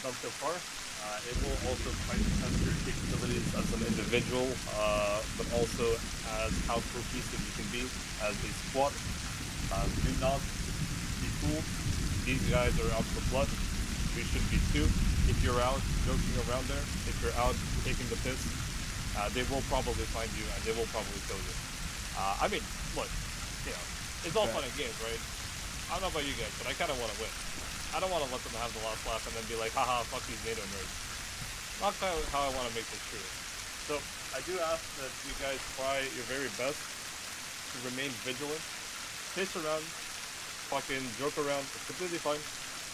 done so far. It will also try to test your capabilities as an individual, but also as how cohesive you can be as a squad. Do not be fooled. These guys are out for blood. We should be too. If you're out joking around there, if you're out taking the piss, they will probably find you and they will probably kill you. I mean, look, it's all fun and games, right? I don't know about you guys, but I kind of want to win. I don't want to let them have the last laugh and then be like, haha, fuck these NATO nerds. Not how I want to make this true. So I do ask that you guys try your very best to remain vigilant. Piss around, fucking joke around, it's completely fine.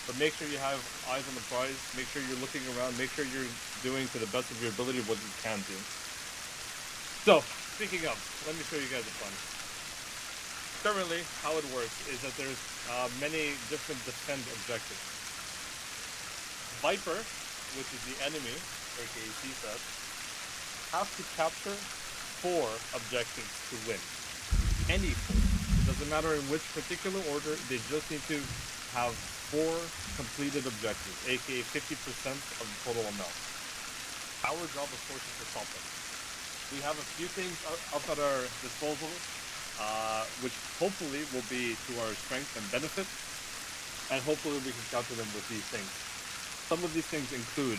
But make sure you have eyes on the prize. Make sure you're looking around. Make sure you're doing to the best of your ability what you can do. So, speaking of, let me show you guys a fun. Currently, how it works is that there's many different defend objectives. Viper, which is the enemy, aka CSAT, has to capture 4 objectives to win. Any 4. It doesn't matter in which particular order, they just need to have 4 completed objectives, aka 50% of the total amount. Our job, of course, is to stop them. We have a few things up at our disposal, which hopefully will be to our strength and benefit, and hopefully we can counter them with these things. Some of these things include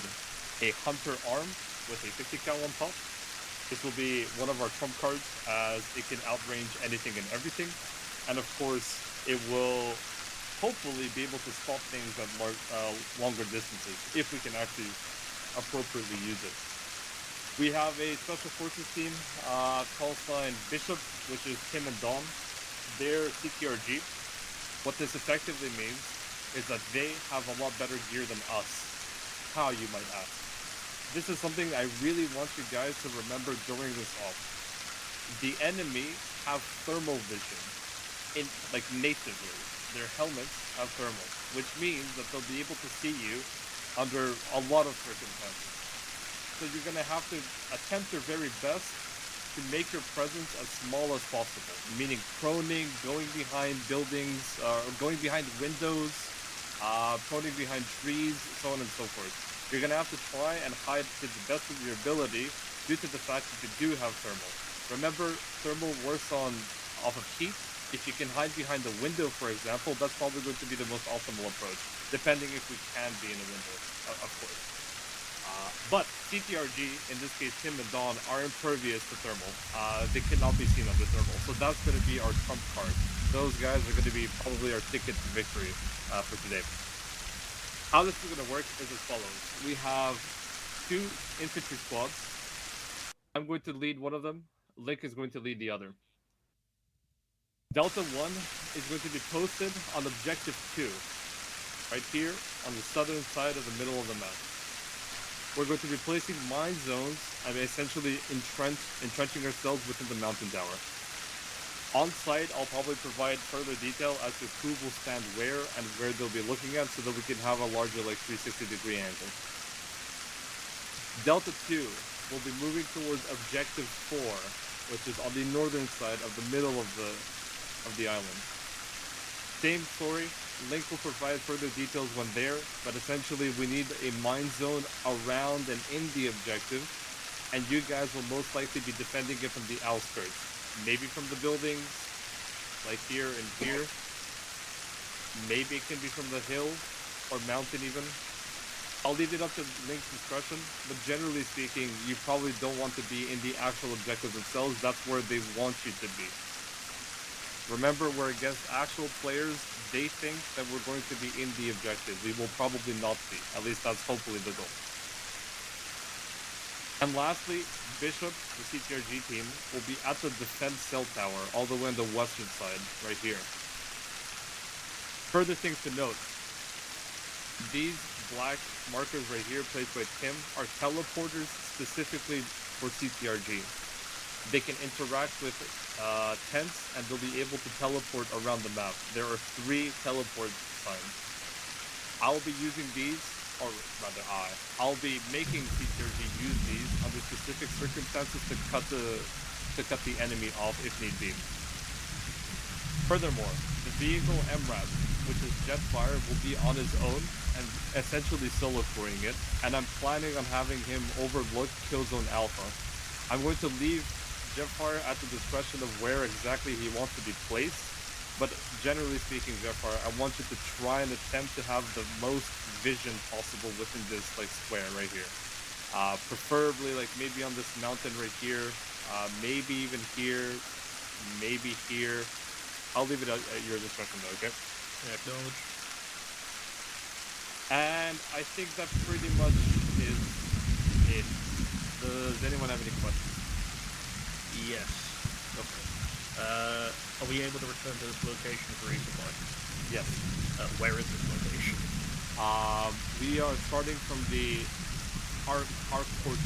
a Hunter arm with a 50 cal on top. This will be one of our trump cards as it can outrange anything and everything, and of course it will hopefully be able to spot things at longer distances if we can actually appropriately use it. We have a special forces team, call sign Bishop, which is Tim and Dawn. They're CTRG. What this effectively means is that they have a lot better gear than us. How, you might ask? This is something I really want you guys to remember during this off. The enemy have thermal vision, natively. Their helmets have thermal, which means that they'll be able to see you under a lot of circumstances. So you're going to have to attempt your very best to make your presence as small as possible, meaning proning, going behind buildings, going behind windows, proning behind trees, so on and so forth. You're going to have to try and hide to the best of your ability due to the fact that you do have thermal. Remember, thermal works off of heat. If you can hide behind a window, for example, that's probably going to be the most optimal approach, depending if we can be in a window, of course. But CTRG, in this case Tim and Dawn, are impervious to thermal. They cannot be seen under thermal, so that's going to be our trump card. Those guys are going to be probably our ticket to victory for today. How this is going to work is as follows. We have 2 infantry squads. I'm going to lead one of them. Link is going to lead the other. Delta 1 is going to be posted on objective 2, right here on the southern side of the middle of the map. We're going to be placing mine zones and essentially entrenching ourselves within the mountain tower. On site, I'll probably provide further detail as to who will stand where and where they'll be looking at so that we can have a larger 360-degree angle. Delta 2 will be moving towards objective 4, which is on the northern side of the middle of the island. Same story, Link will provide further details when there, but essentially we need a mine zone around and in the objective, and you guys will most likely be defending it from the outskirts. Maybe from the buildings, like here and here. Maybe it can be from the hill, or mountain even. I'll leave it up to Link's discretion, but generally speaking, you probably don't want to be in the actual objectives themselves. That's where they want you to be. Remember, we're against actual players. They think that we're going to be in the objective. We will probably not be. At least that's hopefully the goal. And lastly, Bishop, the CTRG team, will be at the defense cell tower, all the way on the western side, right here. Further things to note. These black markers right here, placed by Tim, are teleporters specifically for CTRG. They can interact with tents, and they'll be able to teleport around the map. There are 3 teleport signs. I'll be using these, or rather I'll be making CTRG use these under specific circumstances to cut the enemy off if need be. Furthermore, the vehicle MRAP, which is Jetfire, will be on its own, and essentially solo queuing it, and I'm planning on having him overlook Killzone Alpha. I'm going to leave Jeffar at the discretion of where exactly he wants to be placed, but generally speaking, Jeffar, I want you to try and attempt to have the most vision possible within this like square right here. Preferably like maybe on this mountain right here, maybe even here, maybe here. I'll leave it at your discretion though, okay? Yeah, acknowledge. And I think that pretty much is it. Does anyone have any questions? Yes. Okay. Are we able to return to this location for resupply? Yes. Where is this location? We are starting from the Harcourt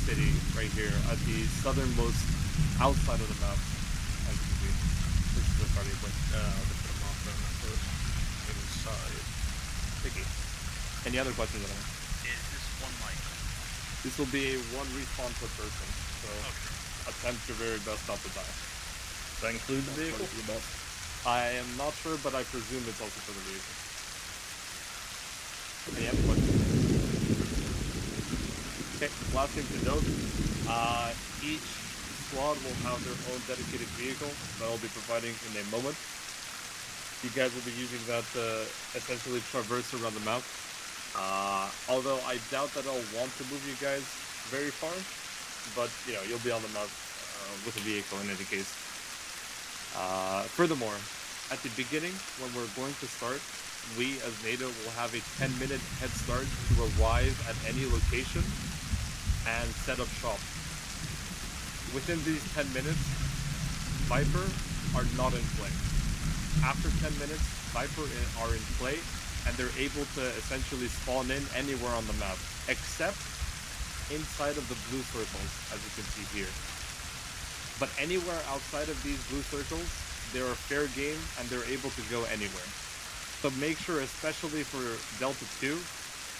city right here at the southernmost outside of the map, as you can see. This is the starting point. I'll just put a marker on that first. Inside. Sticky. Any other questions? Is this one mic? This will be one respawn per person, so attempt your very best not to die. Does that include the vehicle? I am not sure, but I presume it's also for the vehicle. Any other questions? Okay, last thing to note, each squad will have their own dedicated vehicle that I'll be providing in a moment. You guys will be using that to essentially traverse around the map. Although I doubt that I'll want to move you guys very far, but you know, you'll be on the map with a vehicle in any case. Furthermore, at the beginning, when we're going to start, we as NATO will have a 10-minute head start to arrive at any location and set up shop. Within these 10 minutes, Viper are not in play. After 10 minutes, Viper are in play, and they're able to essentially spawn in anywhere on the map, except inside of the blue circles, as you can see here. But anywhere outside of these blue circles, they're a fair game, and they're able to go anywhere. So make sure, especially for Delta 2,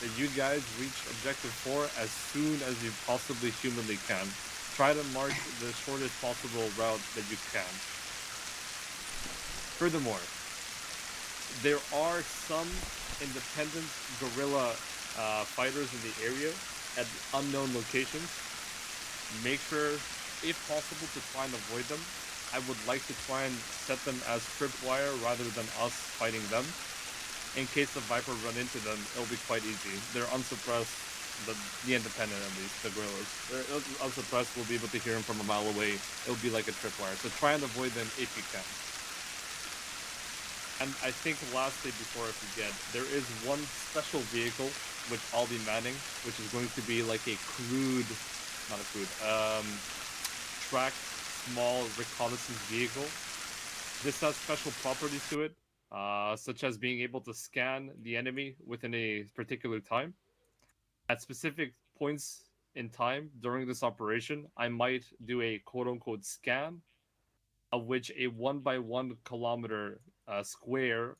that you guys reach Objective 4 as soon as you possibly humanly can. Try to mark the shortest possible route that you can. Furthermore, there are some independent guerrilla fighters in the area at unknown locations. Make sure, if possible, to try and avoid them. I would like to try and set them as tripwire rather than us fighting them. In case the Viper run into them, it'll be quite easy. They're unsuppressed, the independent at least, the guerrillas. They're unsuppressed, we'll be able to hear them from a mile away. It'll be like a tripwire. So try and avoid them if you can. And I think lastly, before I forget, there is one special vehicle which I'll be manning, which is going to be like a tracked small reconnaissance vehicle. This has special properties to it, such as being able to scan the enemy within a particular time. At specific points in time during this operation, I might do a quote-unquote scan, of which a 1 by 1 kilometer square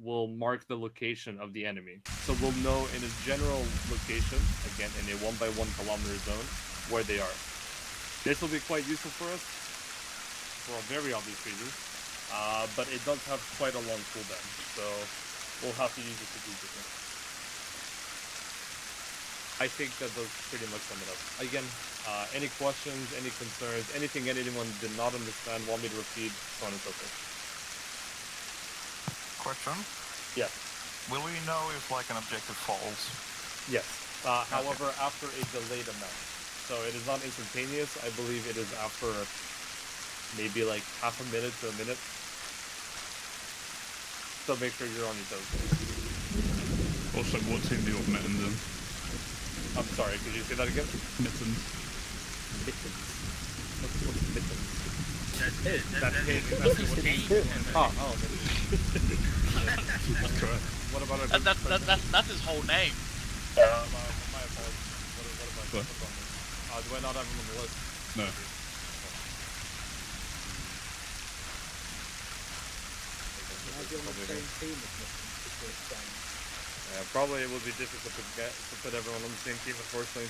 will mark the location of the enemy. So we'll know in a general location, again in a 1 by 1 kilometer zone, where they are. This will be quite useful for us, for a very obvious reason, but it does have quite a long cooldown, so we'll have to use it strategically. I think that does pretty much sum it up. Again, any questions, any concerns, anything anyone did not understand, want me to repeat, so on and so forth. Question? Yes. Will we know if like an objective falls? Yes. However, after a delayed amount. So it is not instantaneous. I believe it is after maybe like half a minute to a minute. So make sure you're on your toes. Also, what team do you want mittens in? I'm sorry, could you say that again? Mittens. Mittens. What's mittens? That's it. Oh, mittens. That's correct. What about our That's his whole name. my apologies. What about me? Do I not have him on the list? No. Yeah, probably it would be difficult to put everyone on the same team, unfortunately.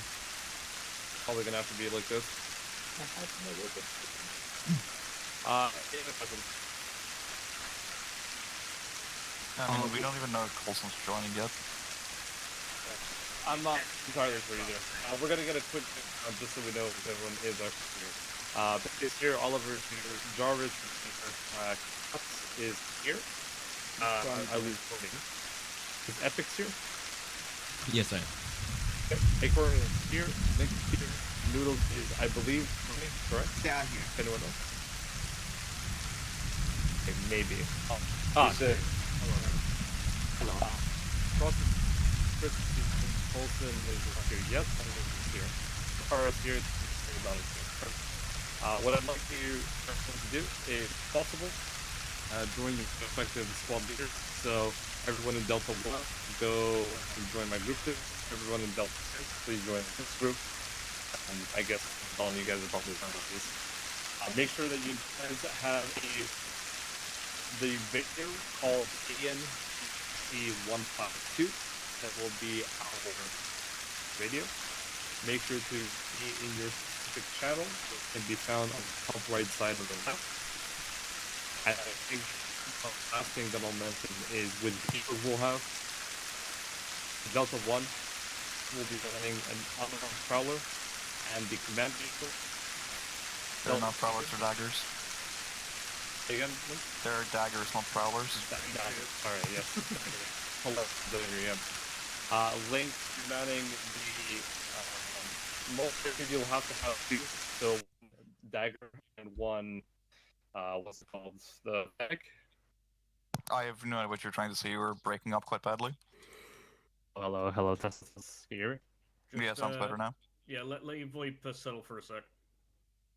Probably gonna have to be like this. I mean, we don't even know if Coulson's joining yet. I'm not entirely sure either. We're gonna get a quick just so we know if everyone is actually here. Is here, Oliver is here, Jarvis is here, Cuts is here. I lose voting. Is Epix here? Yes, I am. Okay. Acorn is here, Nick is here, Noodles is, I believe, correct? Down here. Anyone else? Okay, maybe. Hello. Chris Colson is here. Yes, I think he's here. Kara is here. About it here. What I'd like you to do, if possible, join your respective squad leaders. So everyone in Delta 1, go and join my group 2. Everyone in Delta 6, please join this group. I guess all of you guys are probably done with this. Make sure that you guys have the video called ANC152. That will be our radio. Make sure to be in your specific channel. It can be found on the top right side of the map. I think the last thing that I'll mention is with the vehicles we'll have, Delta 1 will be running an unarmed prowler and the command vehicle. They're not prowlers or daggers. Again, They're daggers, not prowlers. daggers. Alright, yes. Hello, yeah. Link manning the most you'll have to have 2, so dagger and 1 what's it called? The bag. I have no idea what you're trying to say. You were breaking up quite badly. Hello, test. Can you hear me? Yeah, sounds better now. Yeah, let your VoIP settle for a sec.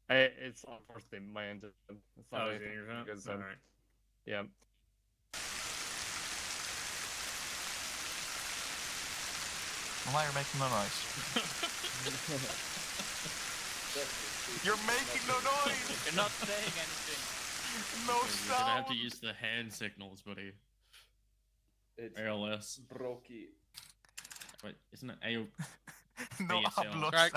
It's unfortunately my end. It's not Oh, anything your turn? because Alright. yeah. Well, now you're making no noise. You're making no noise! You're not saying anything. No You're gonna have to sound! use the hand signals, buddy. It's ALS. Brokey. Wait, isn't it AO? No ASL. hablo Right,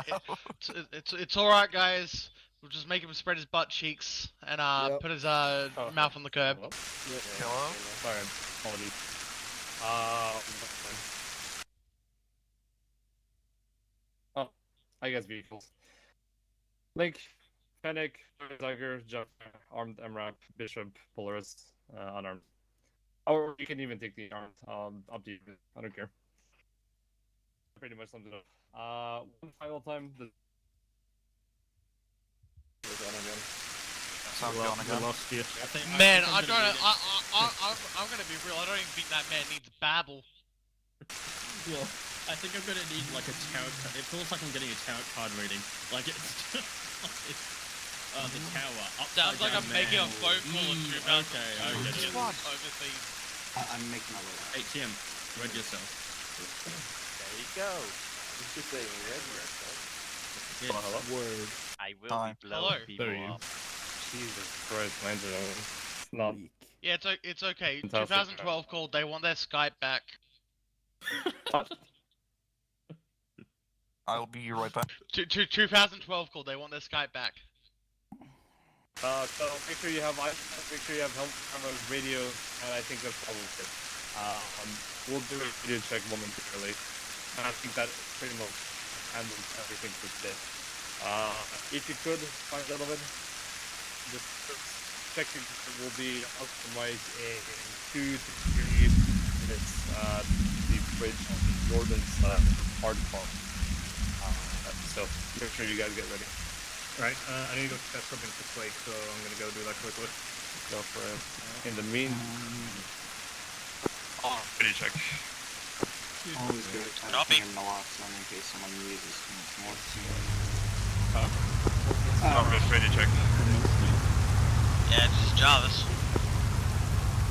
sound. it's alright, guys. We'll just make him spread his butt cheeks and Yep. put his mouth on the curb. Hello? Hello? Sorry, apologies. I guess vehicles. Link, Fennec, Tiger, Jeff, Armed MRAP, Bishop, Polaris, unarmed. Or you can even take the armed. Up to you. I don't care. Pretty much sums it up. One final time. Sound gone We again. lost you. Man, I'm I'm gonna be real. I don't even think that man needs babble. Well, I think I'm gonna need like a tower. It feels like I'm getting a tower card reading. Like it's just like the tower. Sounds like I'm making a phone call of 2000 Okay, I get it. overseas. I'm making my way out. ATM, read yourself. There you go. You should say red yourself. Yes. Hello? Word. I will Hi. be blowing Hello. people There you go. up. Jesus Christ, mine's it's not. Weak. Yeah, it's okay. Fantastic. 2012 called. They want their Skype back. I'll be right back. 2012 called. They want their Skype back. So make sure you have make sure you have help cameras, radio, and I think that's probably it. We'll do a video check momentarily, and I think that pretty much handles everything for today. If you could find a little bit, just checking will be optimized in 2 to 3 minutes. The bridge on the Jordan's hard farm. So make sure you guys get ready. Right, I need to go test something for Quake, so I'm gonna go do that quickly. Go for it. In the mean. Ready check. Always good at Copy. testing naloxone in case someone uses more. Jarvis, ready check. Yeah, this is Jarvis.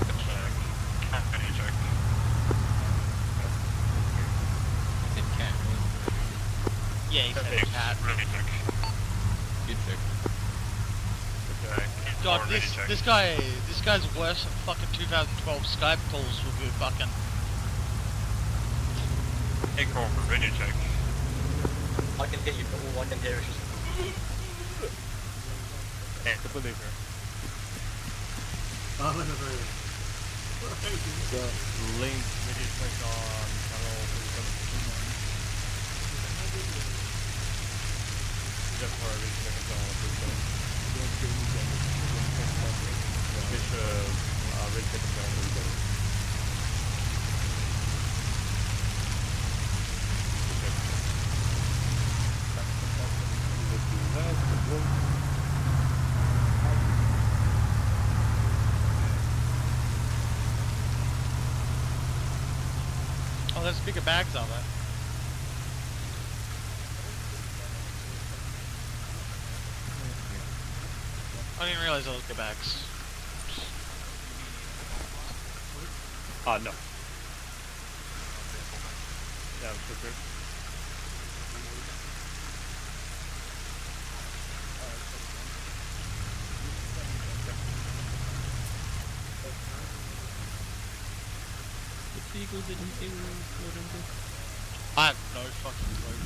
Check. Ready check. Yeah, he said cat. Ready check. Good check. Okay. God, Ready check. this guy's worse than fucking 2012 Skype calls will be fucking. Acorn, ready check. I can hear you, but all I can hear is just. Completely fair. So, link video check on channel. just for every second zone of this zone. Fish, red second zone is better. Let's do that. Oh, there's bigger bags of it. I didn't realize those big bags. No. Yeah, for sure. Which vehicles did he say we were floating to? I have no fucking clue.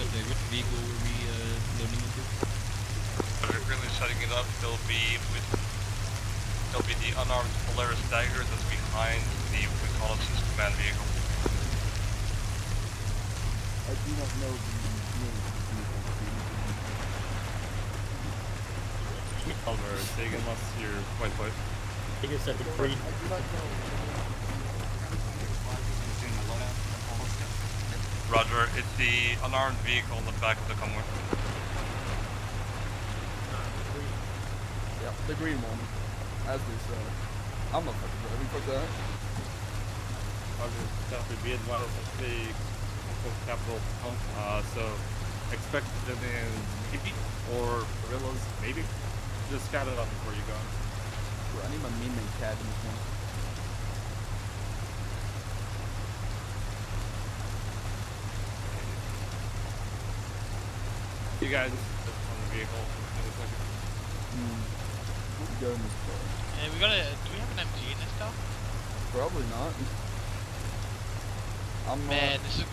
Okay, which vehicle were we loading into? We're currently setting it up. There'll be the unarmed Polaris Dagger that's behind the reconnaissance command vehicle. I do not know the name of the vehicle. Oliver, say again once you're quite quiet. I think it's at the green. I do not know. Doing the loadout. Roger, it's the unarmed vehicle in the back of the convoy. Yeah, the green one. As they say. I'm not fucking driving for that. Roger, copy. Be advised of the capital. So expect them in maybe or gorillas, maybe. Just scout it up before you go. Bro, I need my mean cat in this one. You guys on the vehicle in a second. What we got in this car? Yeah, do we have an MG in this car? Probably not. I'm not. Man, this is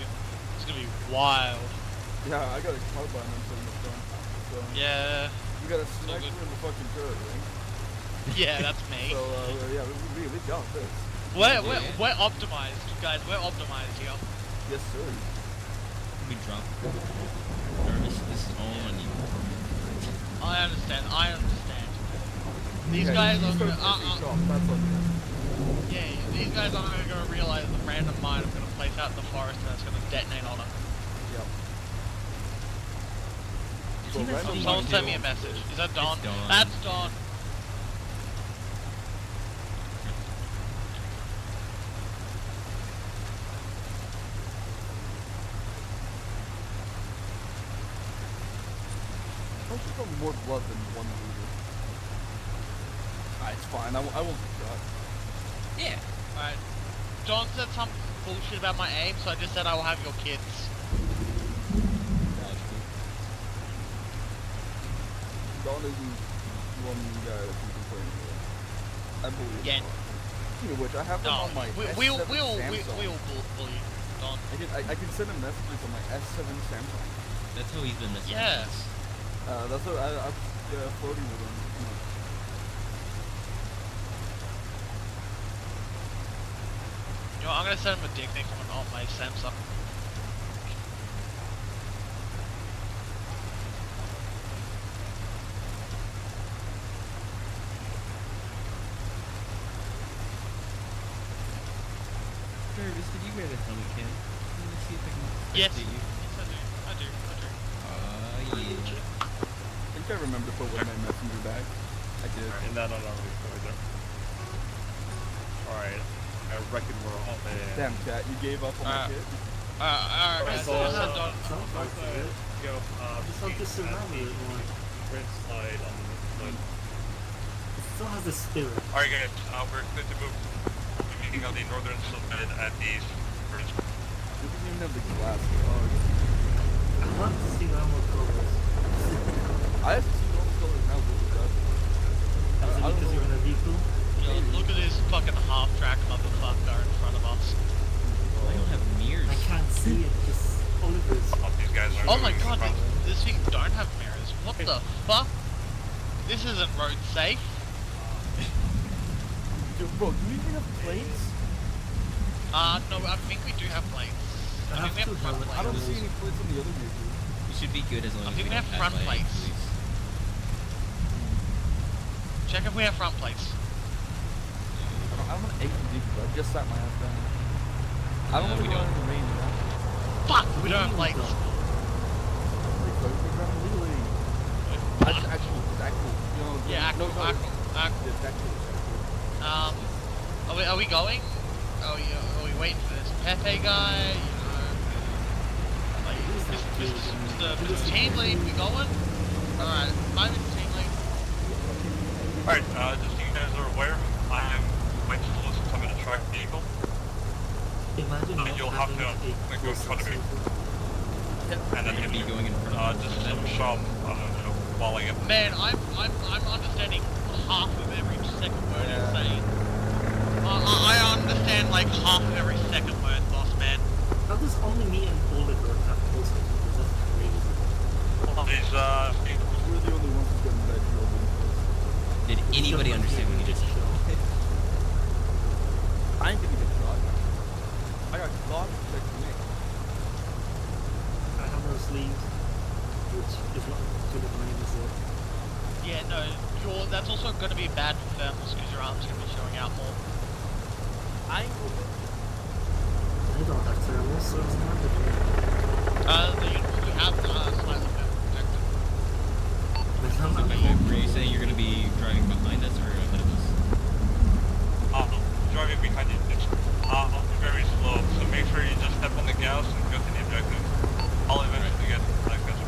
gonna be wild. Yeah, I got a carbine I'm putting in the front. So, Yeah. you got a so sniper good. in the fucking turret, right? Yeah, that's me. So, yeah, we got this. We're optimized, you guys. We're optimized here. Yes, sir. We drop. Jarvis, this is all on you. I understand. These Okay, guys you are start gonna. pissing off, that's on you. Yeah, these guys aren't gonna realize the random mine I'm gonna place out in the forest and it's gonna detonate on them. Yep. Did So he random message Someone you? send me a message. Is that Don? It's Dawn. That's Don. Don't you got more blood than one liter? It's fine. I won't be shot. Yeah. Alright. John said some bullshit about my aim, so I just said I will have your kids. Don isn't one guy that can complain about. I believe. Yeah. Speaking of which, I have them No, on my we'll S7 Samsung. bully you, Don. I can send him messages on my S7 Samsung. That's how he's been messaging Yeah. us. That's what I'm floating with him. You know, I'm gonna send him a dick pic on my Samsung. Jarvis, did you wear the helmet cam? Let me see if I can Yes. update you. Yes, I do. Yeah. I think I remember to put one in my messenger bag. I did. And that on our vehicle right there. Alright. I reckon we're all in. Damn, chat, you gave up on my kid? Alright, guys, So, I sent Don. Go, Just around it, red slide on the slide. It still has a spirit. Alright guys, we're clear to move. We're meeting on the northern side at the first. You didn't even have the glass. Oh, I want to see normal colors. I have to see normal colors now, bro. Is it because you're in a vehicle? Look at this fucking half-track motherfucker in front of us. I don't have mirrors. I can't see it, just Oliver's. These guys are Oh my moving god, fast. this thing don't have mirrors. What the fuck? This isn't road safe. Dude, bro, do we even have plates? No, I think we do have plates. I think we have front I don't plates. see any plates on the other vehicle. We should be good as long I as think we don't have pass front by any plates. police. Check if we have front plates. I don't want to 8 vehicle, bro. I just sat my ass down. I don't want to we go don't. out in the rain, you know? Fuck, we don't have plates. Actually, you know, Yeah, no, actual. it's actual. Are we going? Are we waiting for this Pepe guy? You know, like, is the team lead, we going? Alright, I'm in team lead. Alright, just so you guys are aware, I am waiting to listen to some in a track vehicle. Imagine not You'll have having to a go in front of me. And then You're gonna be going in front of just some shop, falling in. Man, I'm understanding half of every second word you're saying. I understand like half of every second word, boss man. How does only me and Oliver have close encounters? That's crazy. These, We're the only ones who's getting that job. Did anybody understand what you just said? I ain't gonna get shot. I got God protecting me. I have no sleeves, which is not good of mine, is it? Yeah, no, that's also going to be bad for thermals because your arm's going to be showing out more. I ain't gonna I don't have thermals, so it's not good. The uniforms we have slightly better protected. But I'm So, not were you saying you're gonna be driving behind us or ahead of us? driving behind you. I'll be very slow, so make sure you just step on the gas and go to the objective. I'll eventually get like this.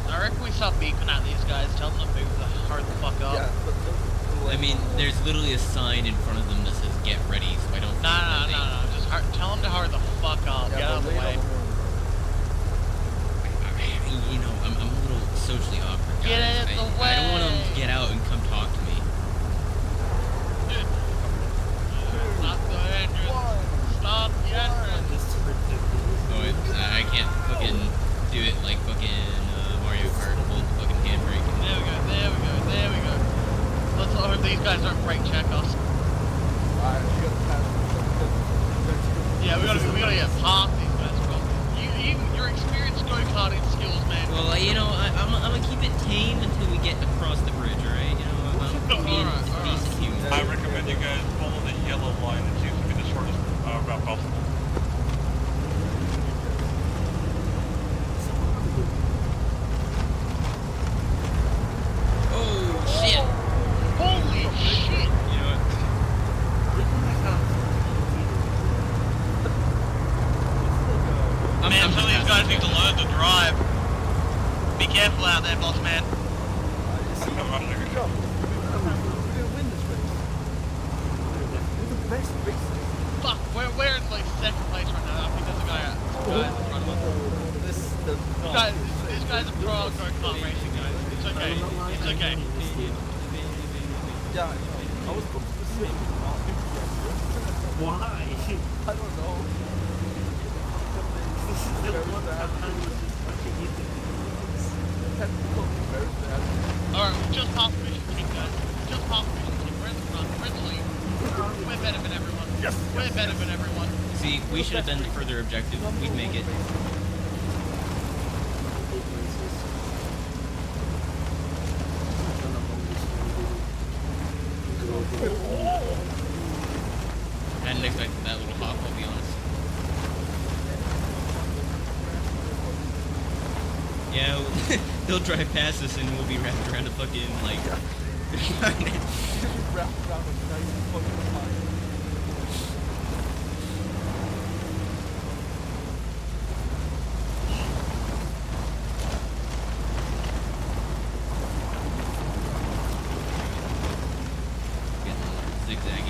I reckon we start beeping at these guys, tell them to move the hurry the fuck up. I mean, there's literally a sign in front of them that says "Get ready," so I don't. No, just tell them to hurry the fuck up, get out of the way. You know, I'm a little socially awkward. Get guys. out of the I don't want them way. to get out and come talk to me. Stop the engine. Stop the engine. just to protect you. Oh, I can't fucking do it like fucking Mario Kart, hold the fucking handbrake. There we go. Let's hope these guys don't brake check us. Yeah, we gotta get past these guys, bro. Your experienced go-karting skills, man. Well, you know, I'm gonna keep it tame until we get across the bridge, alright? You know, I'm being Alright. decent human. I recommend you guys follow the yellow line. It seems to be the shortest route possible. Oh, shit! Holy shit! You know what? Man, I'm some of just these guys passing. need to learn to drive. Be careful out there, boss man. Fuck, we're in like second place right now. I think there's a guy in front of us. This guy's a pro go-kart racing, guys. It's okay. It's okay. Yeah, I was supposed to say. Why? I don't know. This is the one that I'm just watching you do. Alright, we just passed Mission King, guys. Just passed Mission King. We're in the front. We're in the lead. We're better than everyone. We're better than everyone. See, we should have been the further objective. We'd make it. I didn't expect that little hop, I'll be honest. Yeah, they'll drive past us and we'll be wrapped around a fucking, like... Getting zigzaggy.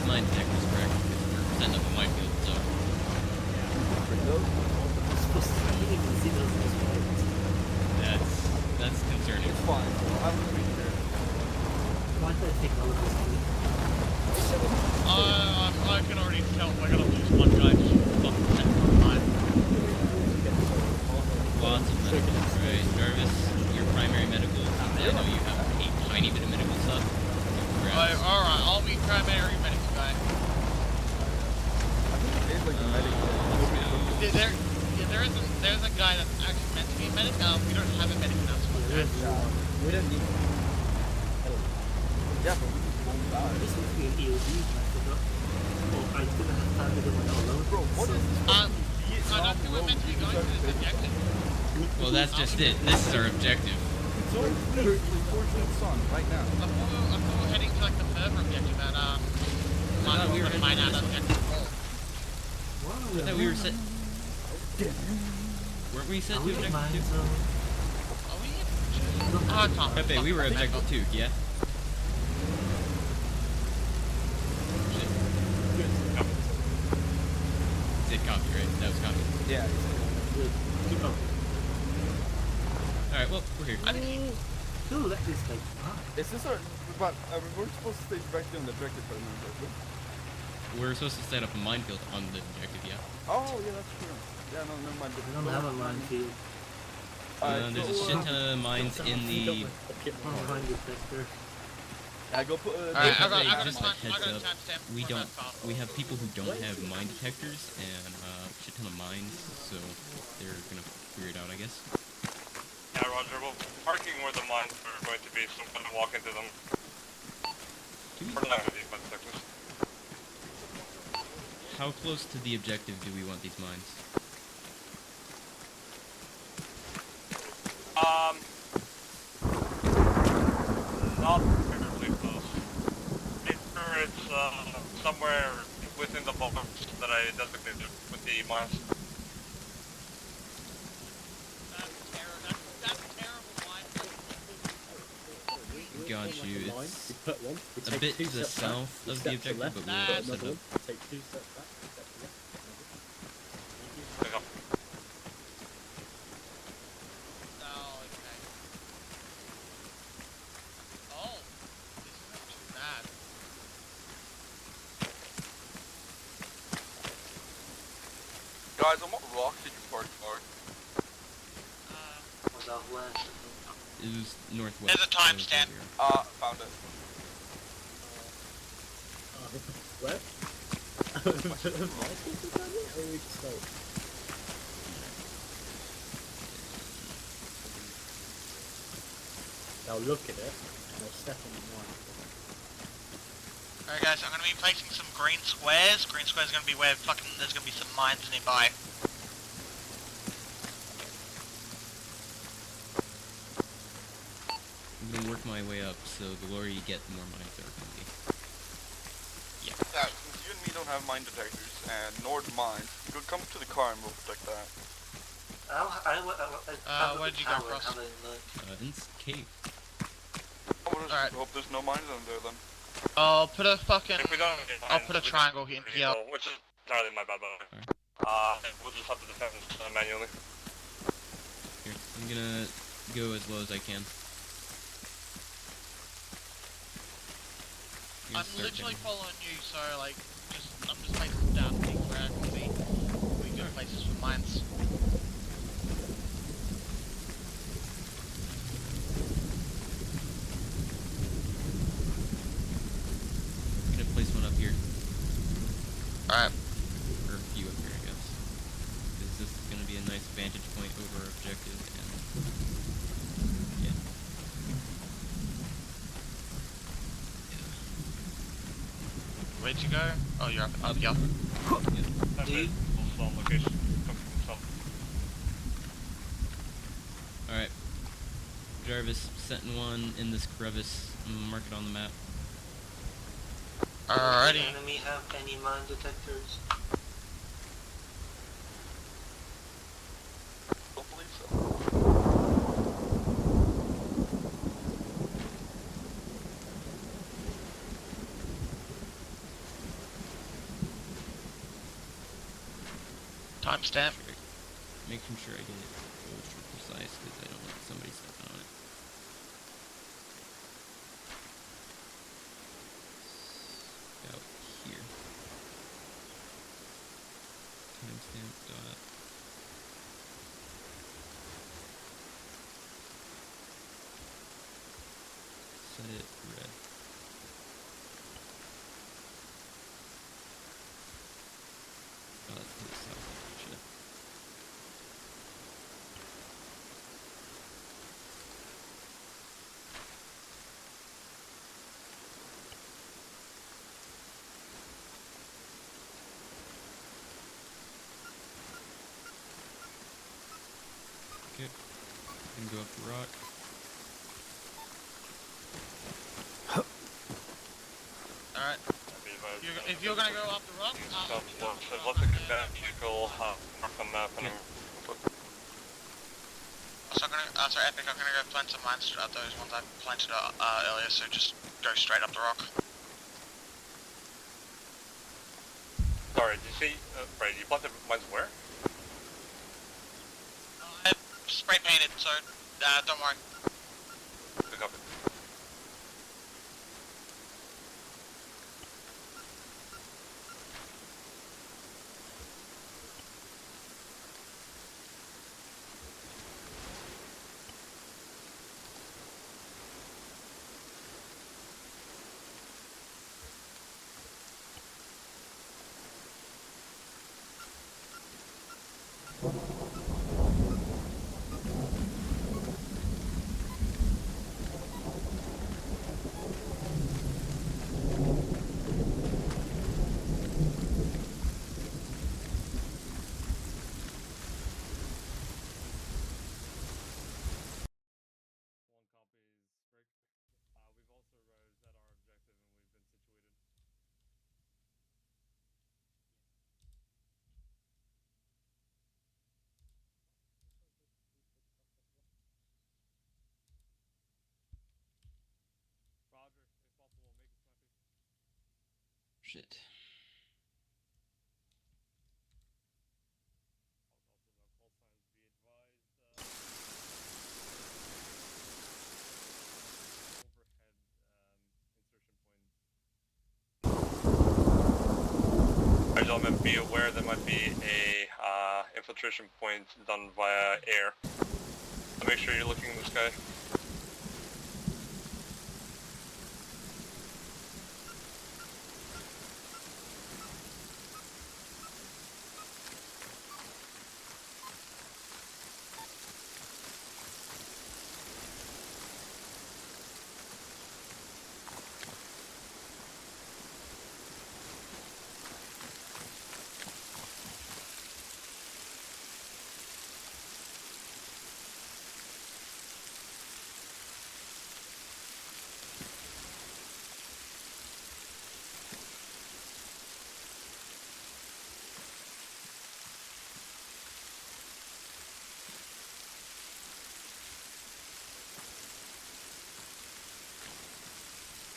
mine detectors, correct? We're setting up a minefield, so. That's concerning. It's fine. I'm gonna be here. Why did I take all of this? I can already tell we're gonna lose one guy just fucking set from mine. Lots of medicals, right? Jarvis, your primary medical. I know you have a tiny bit of medical stuff. Alright, I'll be primary medical guy. I think it's like a medic. There's a guy that's actually meant to be a medic. We don't have a medic now, so we're good. We don't need. Yeah, but we just won't die. This needs to be an EOD, I forgot. Oh, I didn't have time to do my alone. Bro, what is this? I don't think we're meant to be going to this objective. Well, that's just it. This is our objective. It's all literally 14th sun right now. I thought we were heading to like the further objective at we were mine out objective 4. I thought we were set. Weren't we set to objective 2? Are we? Oh, Tom. Pepe, we were objective 2, yeah? Did copy, right? That was copy. Yeah. Keep up. Alright, well, we're here. Who let this thing? Is this our? But we're supposed to stay directly on the objective for a minute. We're supposed to set up a minefield on the objective, yeah? Oh, yeah, that's true. Yeah, no, never mind. I don't have a minefield. There's a shit ton of mines in the... I go put. Alright, I got just a a heads up. timestamp. We have people who don't have mine detectors and shit ton of mines, so they're gonna figure it out, I guess. Yeah, Roger. Well, parking where the mines are going to be, so I'm gonna walk into them. We're not gonna be mine detectors. How close to the objective do we want these mines? Not terribly close. Make sure it's somewhere within the buffer that I designated with the mines. That's terrible line. Got you. It's a bit to the south of the objective, but we'll set up. Take 2 steps back. There you go. Oh, okay. Oh, this isn't too bad. Guys, on what rock did you park for? Was out west. It was northwest. There's a timestamp. Found it. Where? I'll look at it and I'll step on the one. Alright guys, I'm gonna be placing some green squares. Green squares are gonna be where fucking there's gonna be some mines nearby. I'm gonna work my way up, so the lower you get, the more mines there are gonna be. Yeah, since you and me don't have mine detectors, and nor do mine, go come to the car and we'll protect that. Where did you go, Cross? In this cave. Alright. Hope there's no mines in there then. I'll put a fucking... If we don't have I'll put a triangle here. Which is entirely my bad, by the way. We'll just have to defend manually. Here, I'm gonna go as low as I can. I'm literally following you, so like, I'm just placing down things where I can see we good places for mines. I'm gonna place one up here. Alright. Or a few up here, I guess. Because this is gonna be a nice vantage point over our objective, and... yeah. Where'd you go? Oh, you're up here. Alright. Jarvis, setting one in this crevice. I'm gonna mark it on the map. Alrighty. Does the enemy have any mine detectors? Don't believe so. Timestamp. Making sure I get it ultra precise because I don't want somebody stepping on it. About here. Timestamp dot. Set it red. Oh, that's to the south. Gotcha. Okay. And go up the rock. Alright. If you're gonna go up the rock, Let's look at that vehicle mark on map and sorry, Epic, I'm gonna go plant some mines throughout those ones I planted earlier, so just go straight up the rock. Sorry, did you see, right, you planted mines where? I spray painted, so don't worry. Pick up it. One copy is Rick. We've also arrived at our objective and we've been situated. Roger, if possible, make it snappy. Shit. Also, no call signs be advised. Overhead insertion point. Alright, gentlemen, be aware there might be a infiltration point done via air. So make sure you're looking in the sky.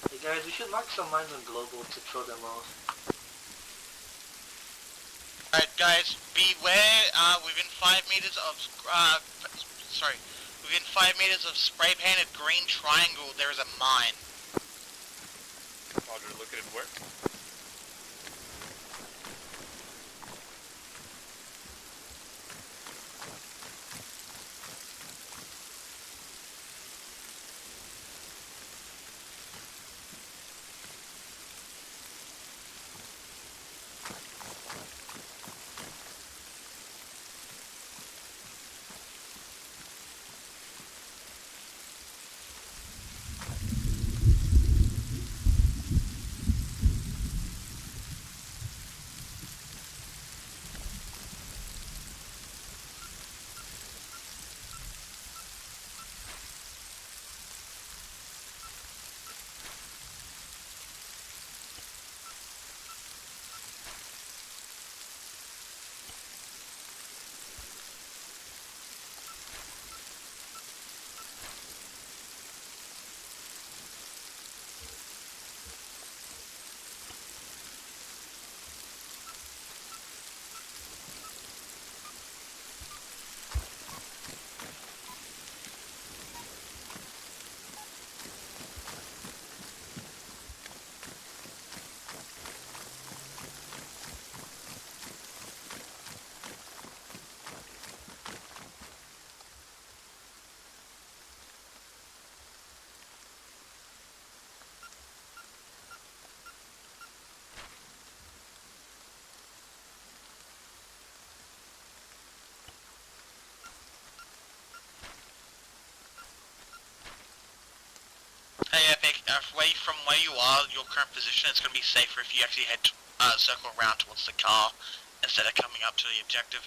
Hey guys, we should mark some mines on global to throw them off. Alright guys, beware, within 5 meters of, within 5 meters of spray painted green triangle, there is a mine. Roger, located where? away from where you are, your current position, it's going to be safer if you actually head circle around towards the car instead of coming up to the objective.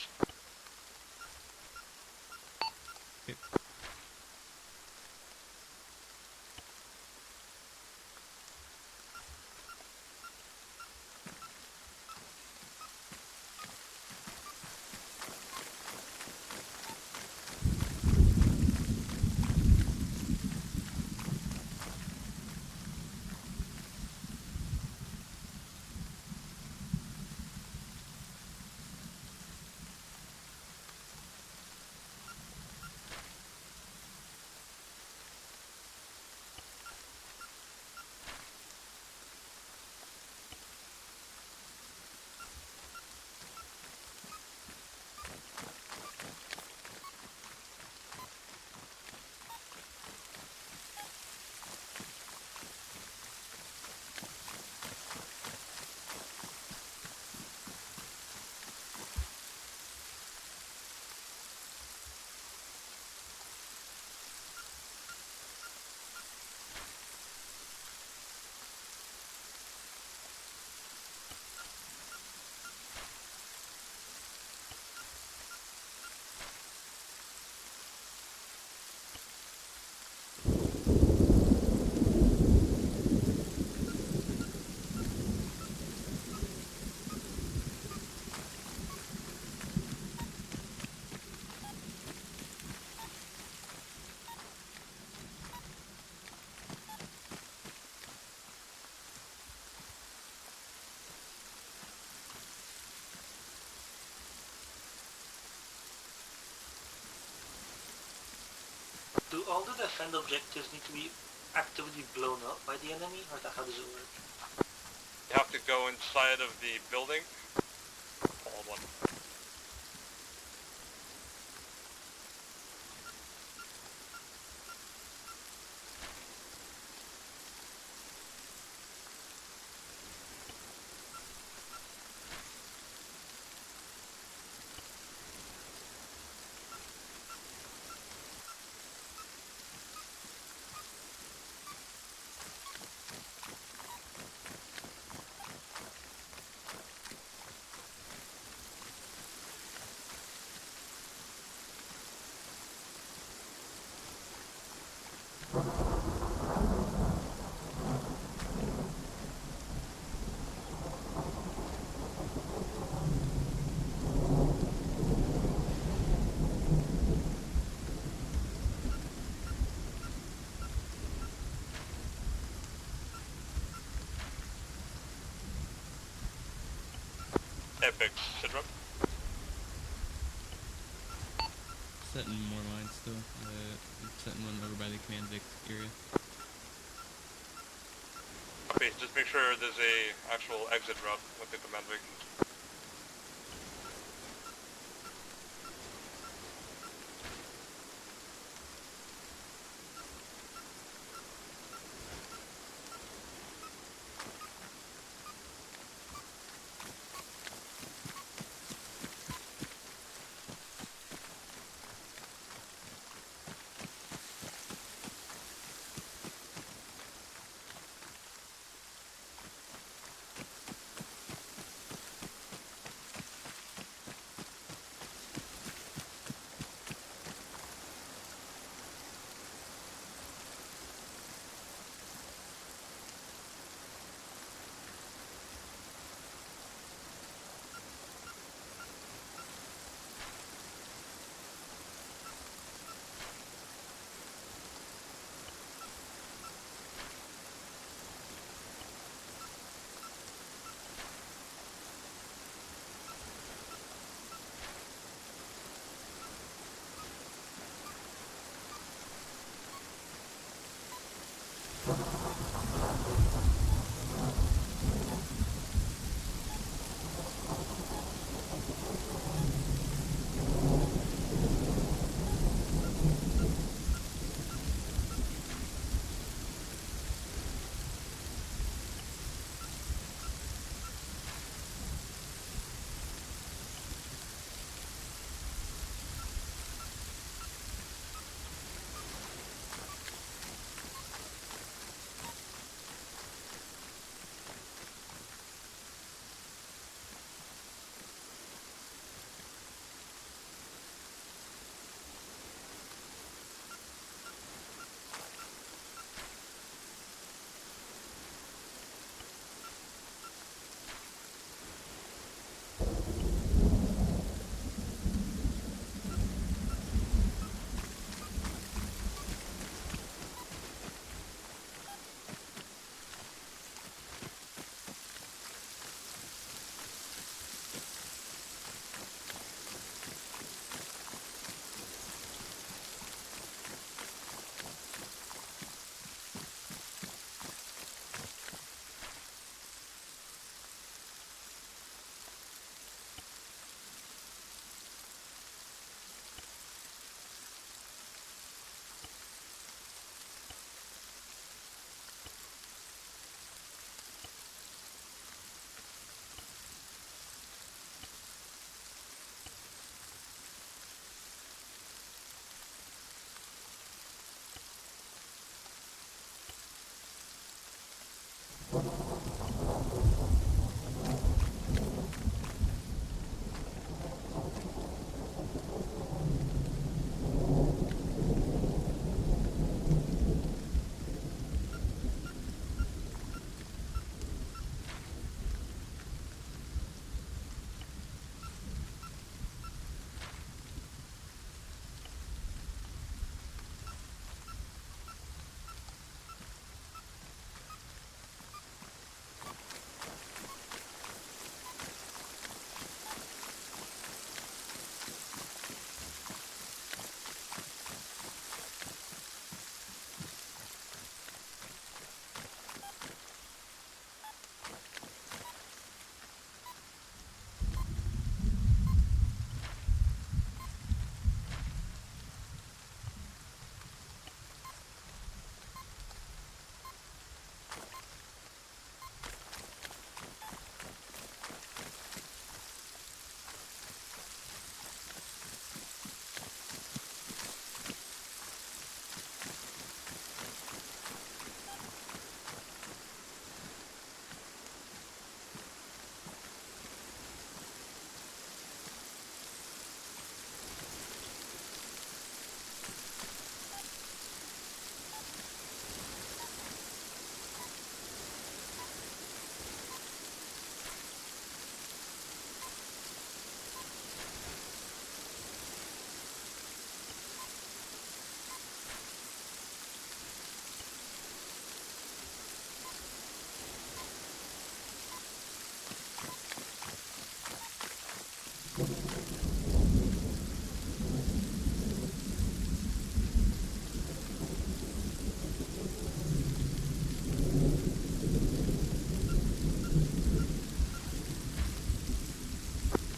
Do all the defend objectives need to be actively blown up by the enemy, or how does it work? You have to go inside of the building. Hold on. Epic syndrome. Setting more mines still. Setting one over by the command Vic area. Okay, just make sure there's a actual exit route within command Vic.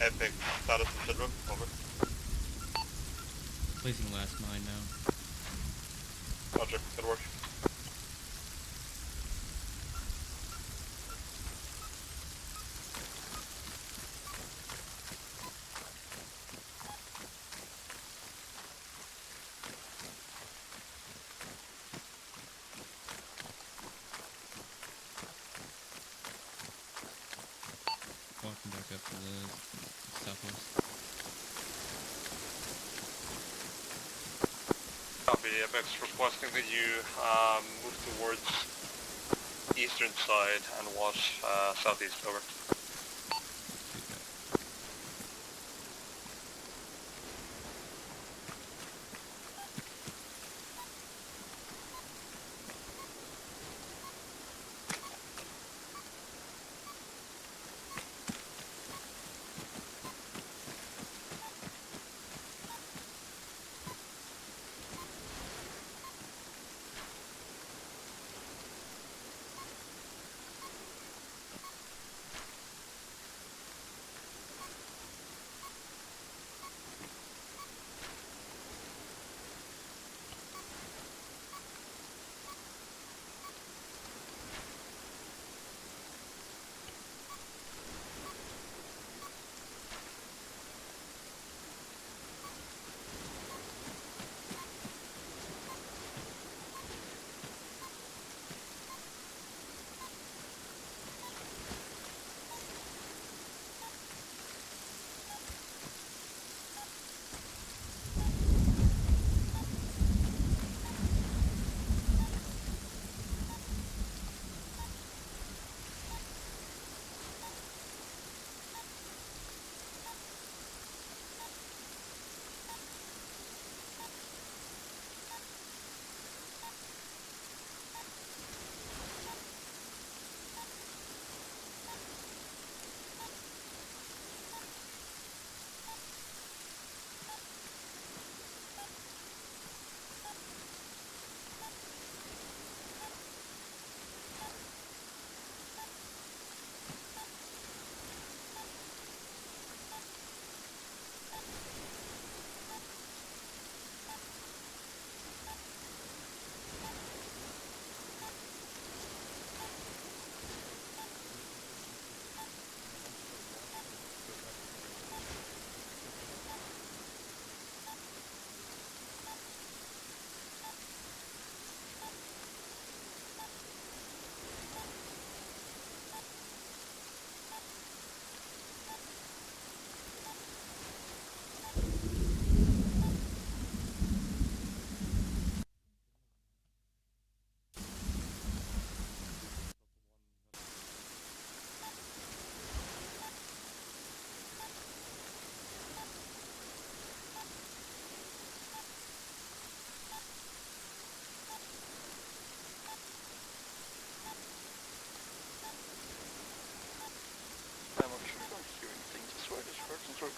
Epic, status of Sidra, over. Placing last mine now. Roger, good work. Walking back up to the southwest. Copy, Apex requesting that you move towards eastern side and watch southeast, over.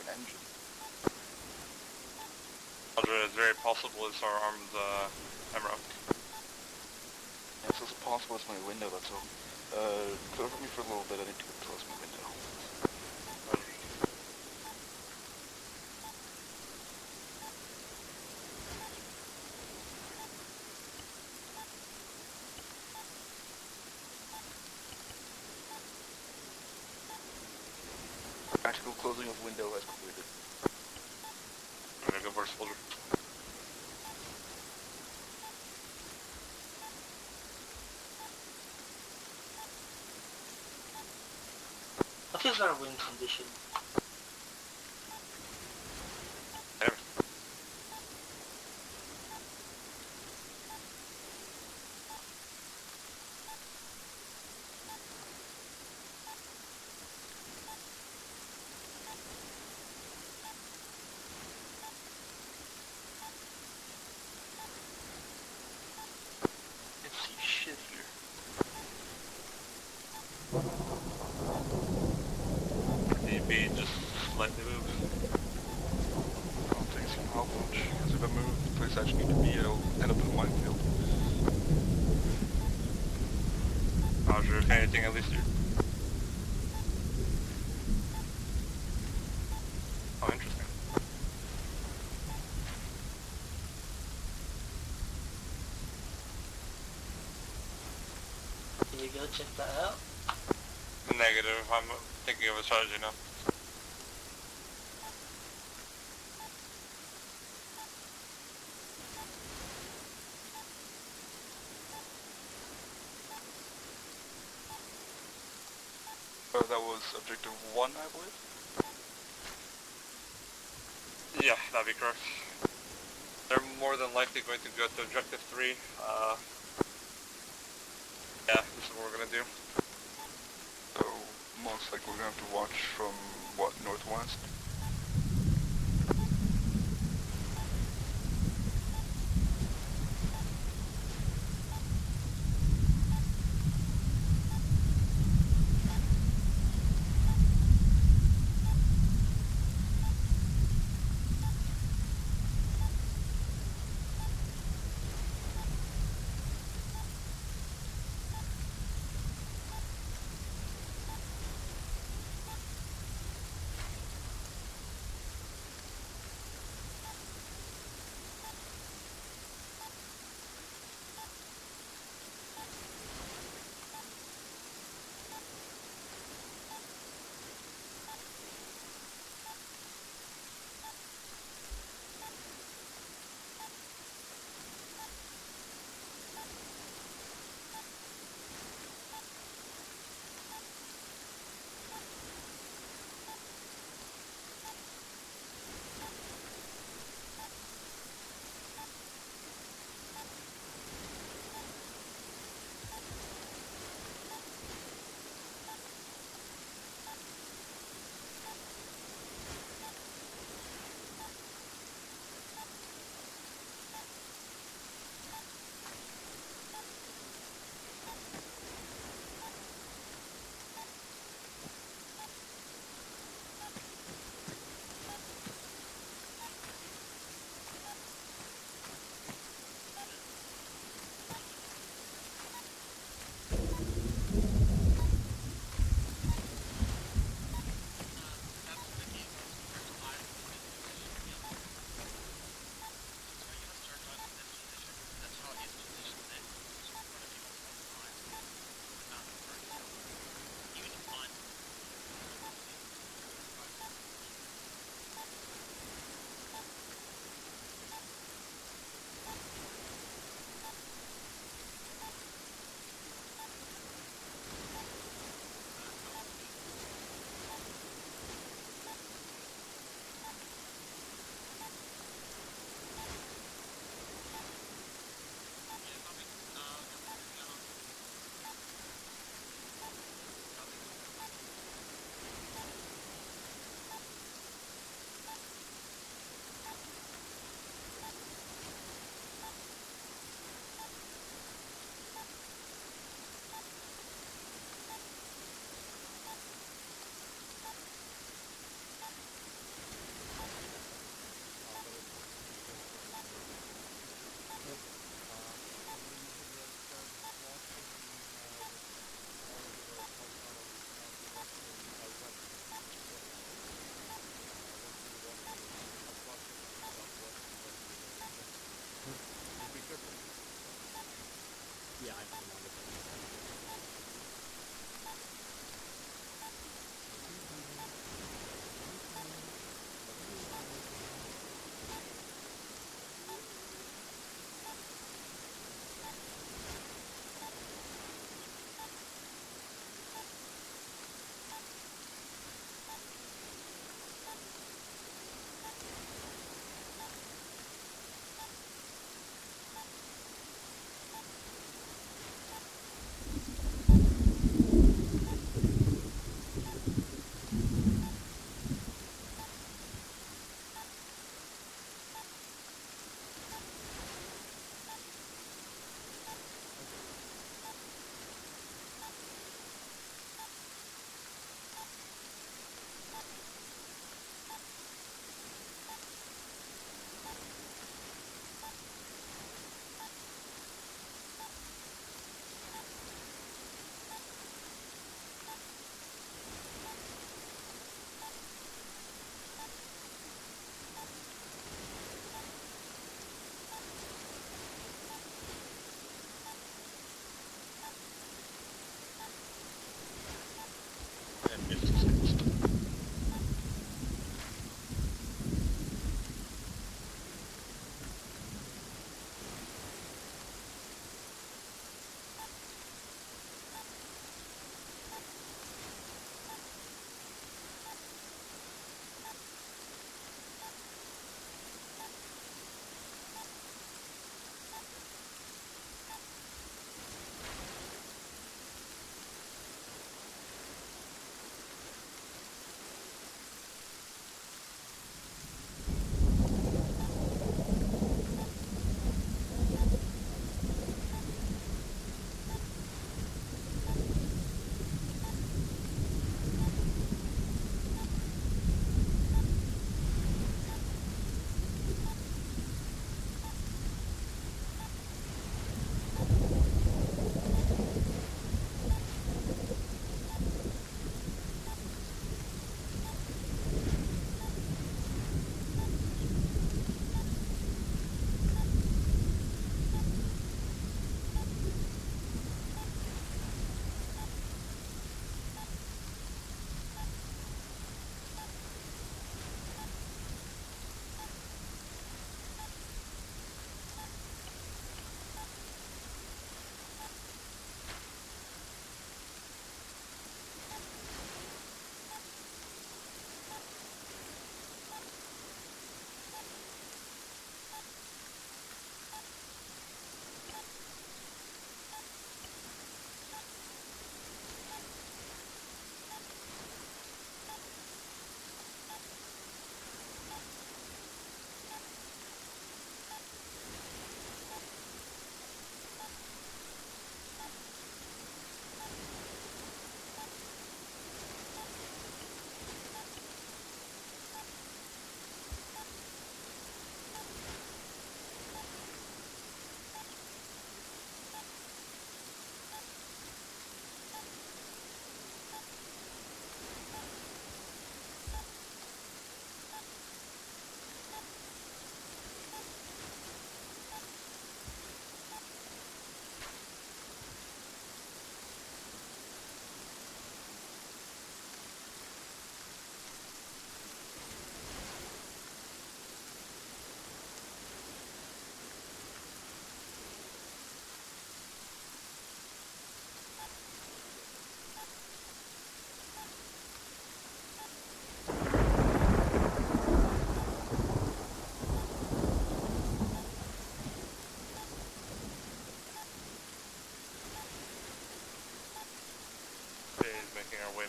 engine. Roger, it's very possible it's our armed MRAP. Yes, it's possible it's my window, that's all. Cover me for a little bit, I need to close my window. Practical closing of window has completed. I'm gonna go for a soldier. What is our wind condition? Let's see shit here. DB just slightly moved. I don't think it's gonna help much, because if I move the place I actually need to be, it'll end up in a minefield. Roger, if anything, at least you're... Oh, interesting. Can you go check that out? Negative, I'm thinking of a strategy now. That was objective 1, I believe. Yeah, that'd be correct. They're more than likely going to go to objective 3. Yeah, this is what we're gonna do. So, most likely we're gonna have to watch from, what, northwest?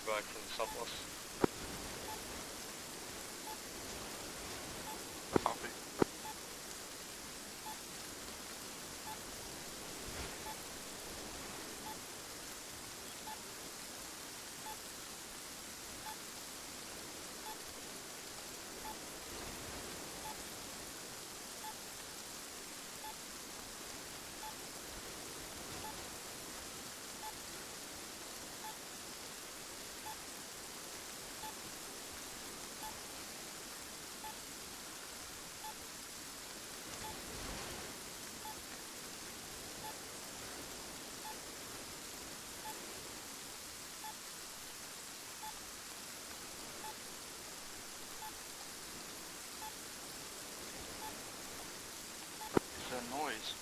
back from the southwest. Copy. That noise.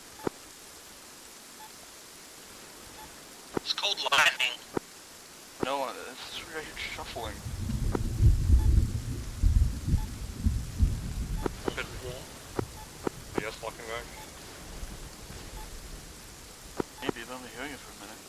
It's called lightning. No, this is right here shuffling. Could be us walking back. Maybe I've only hearing it for a minute.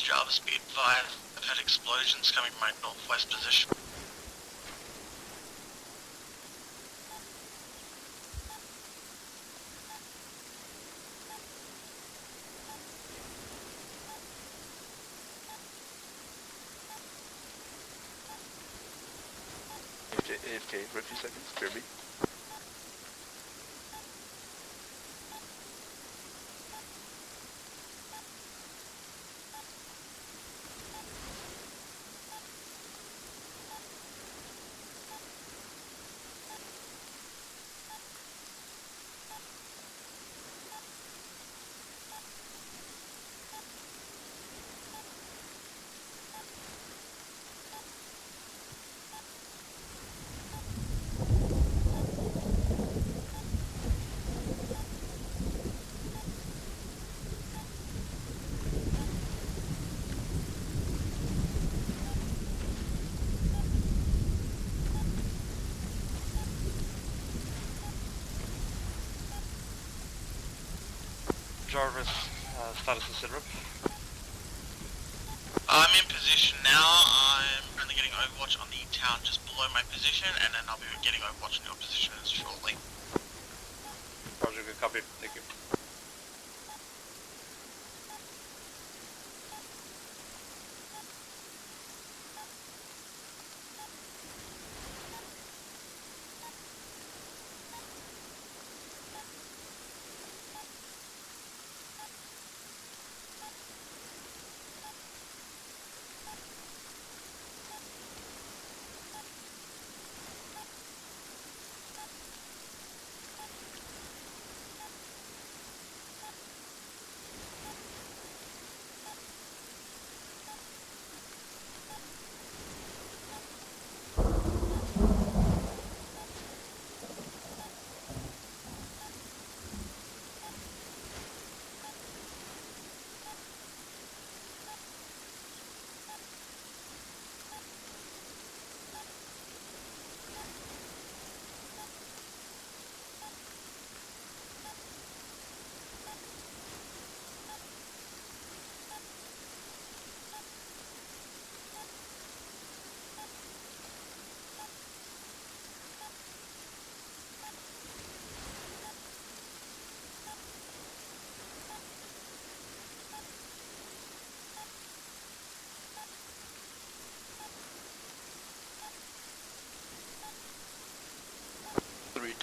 Java Speed 5. I've had explosions coming from my northwest position. AFK for a few seconds, Kirby. Jarvis, status of Sidrup. I'm in position now. I'm currently getting Overwatch on the town just below my position, and then I'll be getting Overwatch on your position shortly. Roger, good copy. Thank you.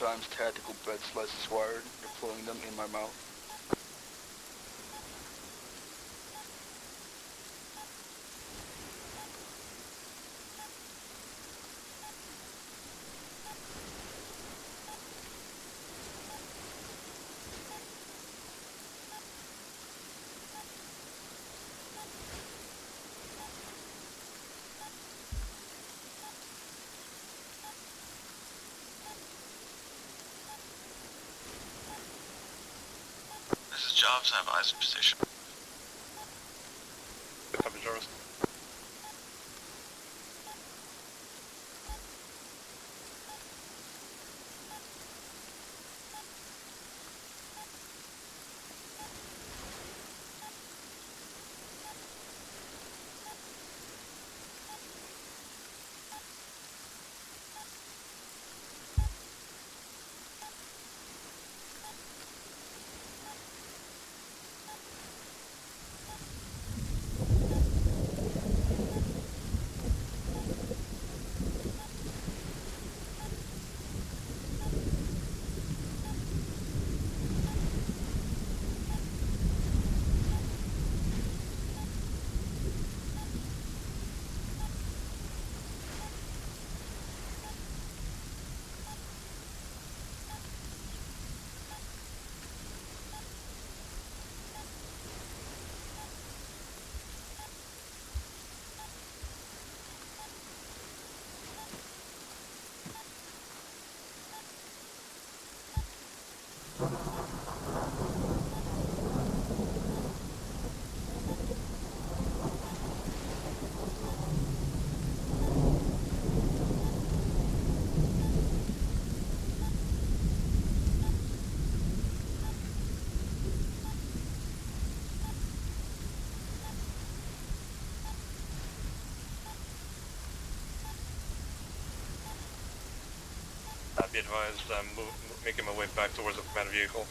times tactical bread slices wired, deploying them in my mouth. This is Jarvis, I have eyes in position. Copy, Jarvis. Be advised, I'm making my way back towards the command vehicle.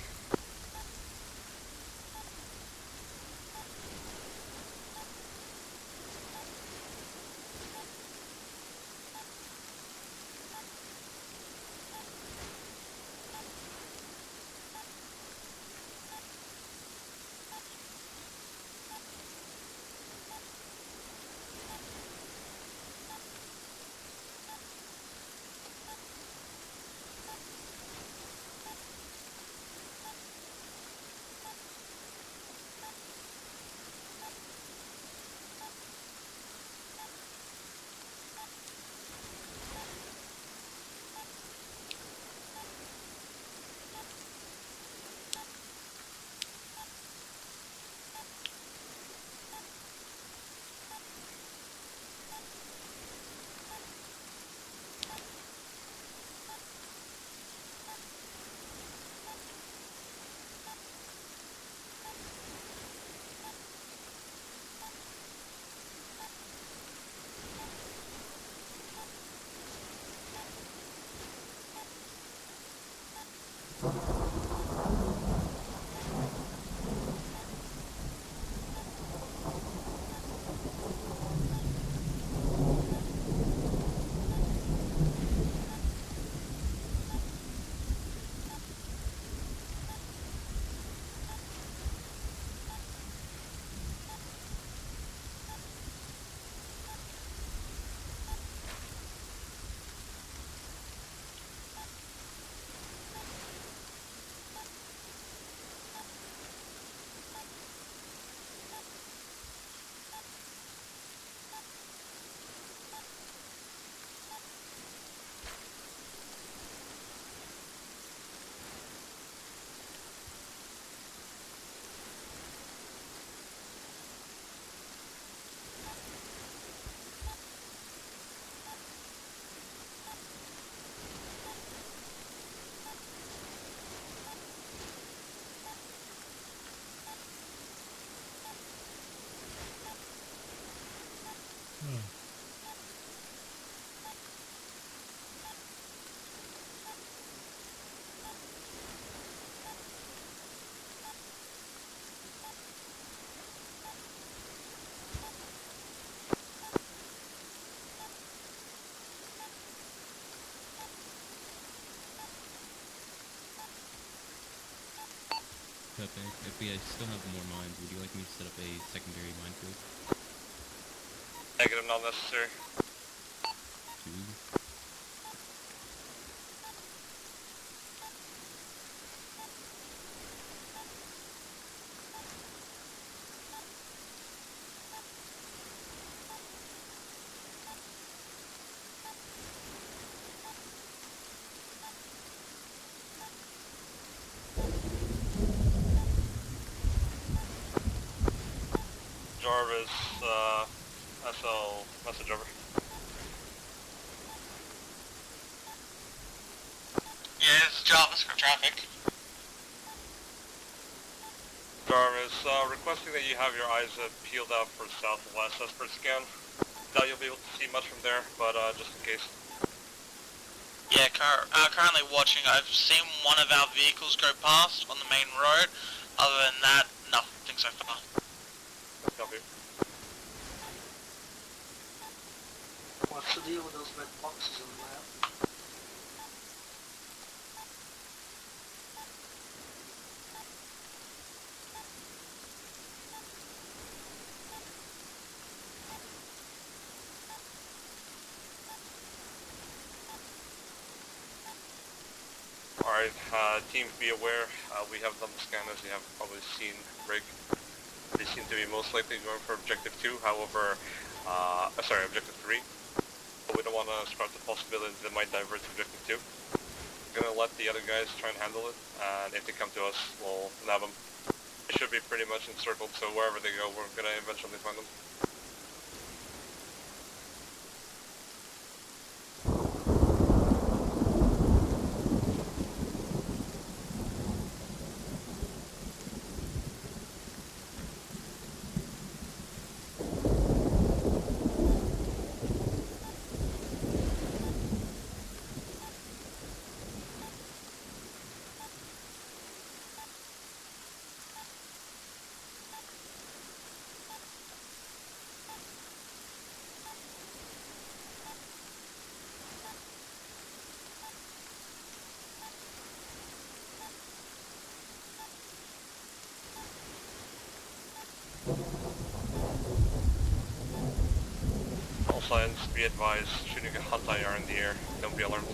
Okay. If we still have more mines, would you like me to set up a secondary minefield? Negative, not necessary. Two. Jarvis, SL, message over. Yeah, this is Jarvis from traffic. Jarvis, requesting that you have your eyes peeled out for southwest as per scan. Doubt you'll be able to see much from there, but just in case. Yeah, currently watching. I've seen one of our vehicles go past on the main road. Other than that, nothing so far. Copy. What's the deal with those red boxes on the map? Alright, team, be aware, we have done the scan as you have probably seen, Rig. They seem to be most likely going for objective 2, however, sorry, objective 3. But we don't want to sprout the possibility that they might divert to objective 2. We're gonna let the other guys try and handle it, and if they come to us, we'll nab them. They should be pretty much encircled, so wherever they go, we're gonna eventually find them. All signs, be advised, shooting a hot IR in the air, don't be alarmed.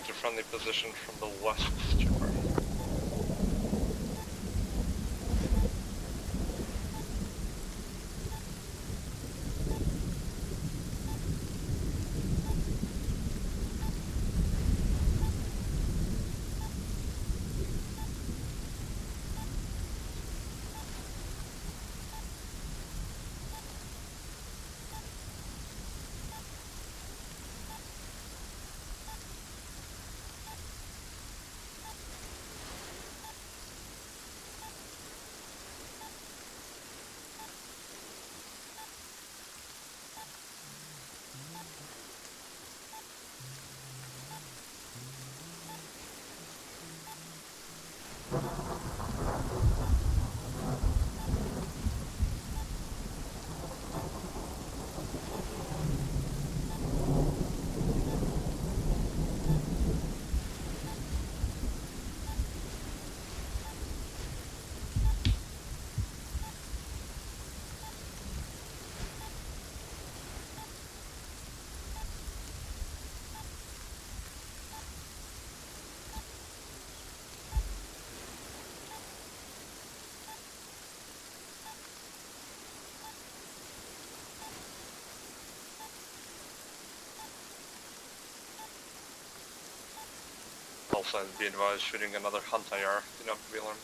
into friendly position from the west shore. Also, be advised, shooting another hunt IR. Do not be alarmed.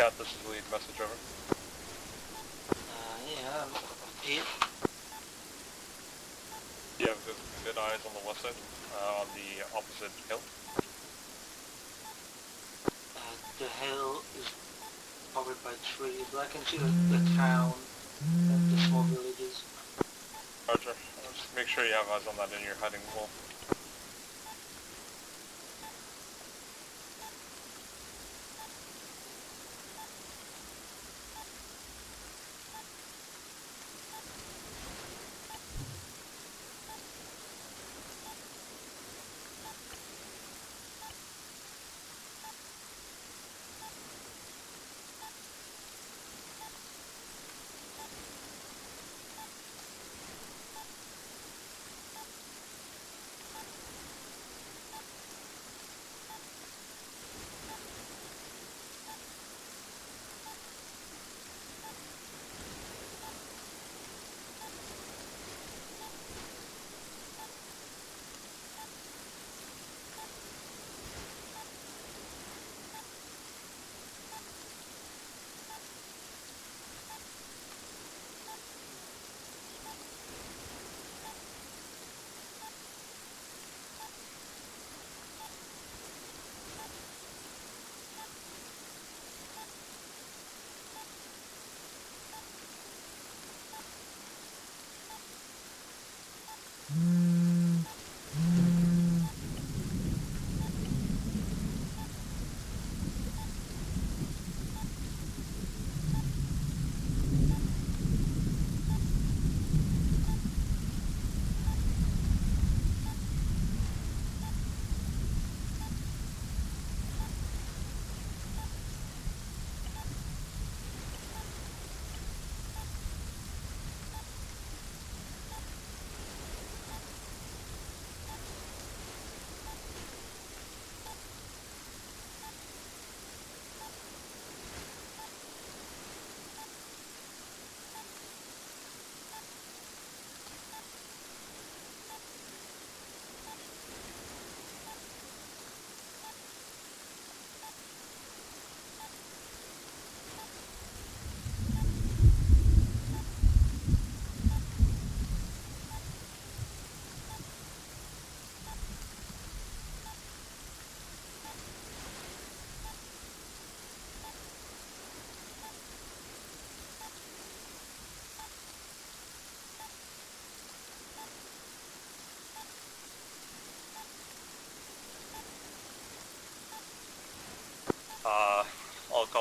Cat, this is lead. Message over. Yeah, Pete. You have good eyes on the west side, on the opposite hill. The hill is covered by trees, but I can see the town and the small villages. Roger. Just make sure you have eyes on that in your hiding wall.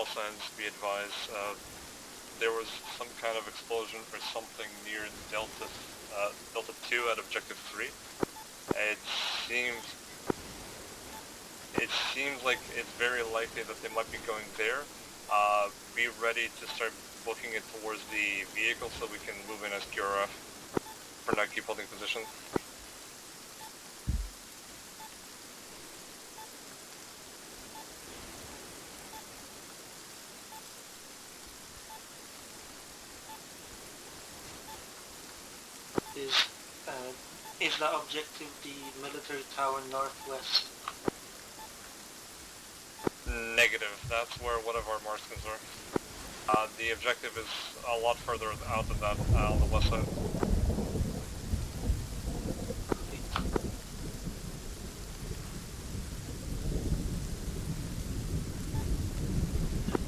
also ends, be advised, there was some kind of explosion or something near Delta 2 at Objective 3. It seems like it's very likely that they might be going there. Be ready to start booking it towards the vehicle so we can move in as QRF. For now, keep holding position. Is that objective the military tower northwest? Negative. That's where one of our marksmans are. The objective is a lot further out than that, on the west side.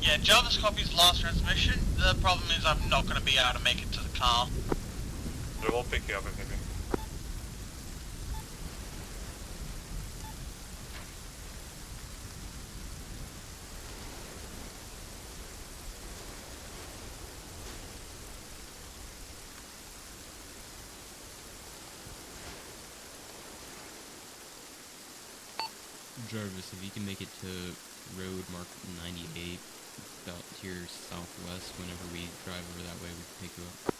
Yeah, Jarvis copies last transmission. The problem is I'm not going to be able to make it to the car. They will pick you up if need be. Jarvis, if you can make it to road mark 98, about to your southwest, whenever we drive over that way, we can pick you up.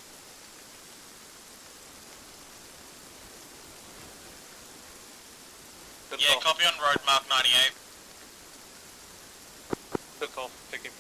Yeah, copy on road mark 98. Good call. Thank you.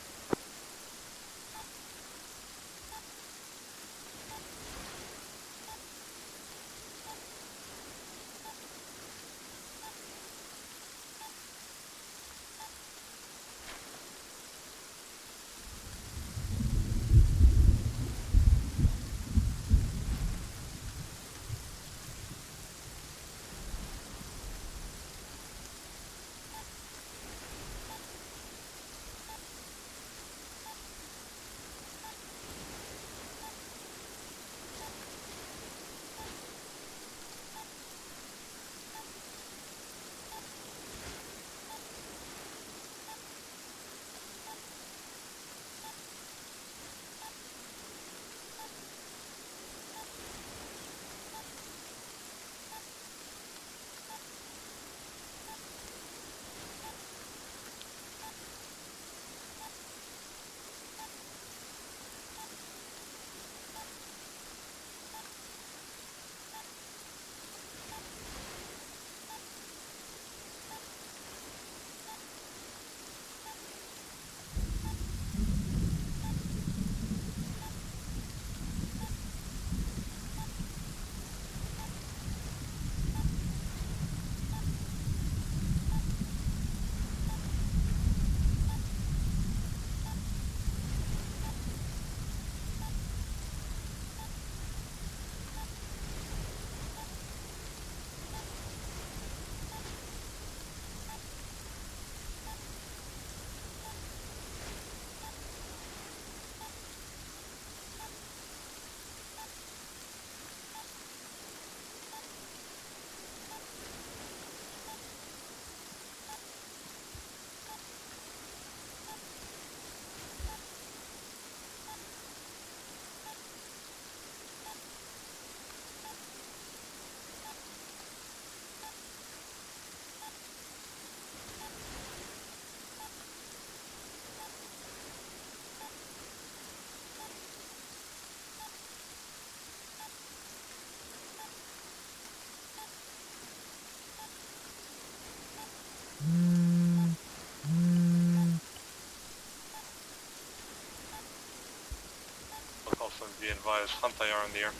Also be advised, Hunt IR in the air.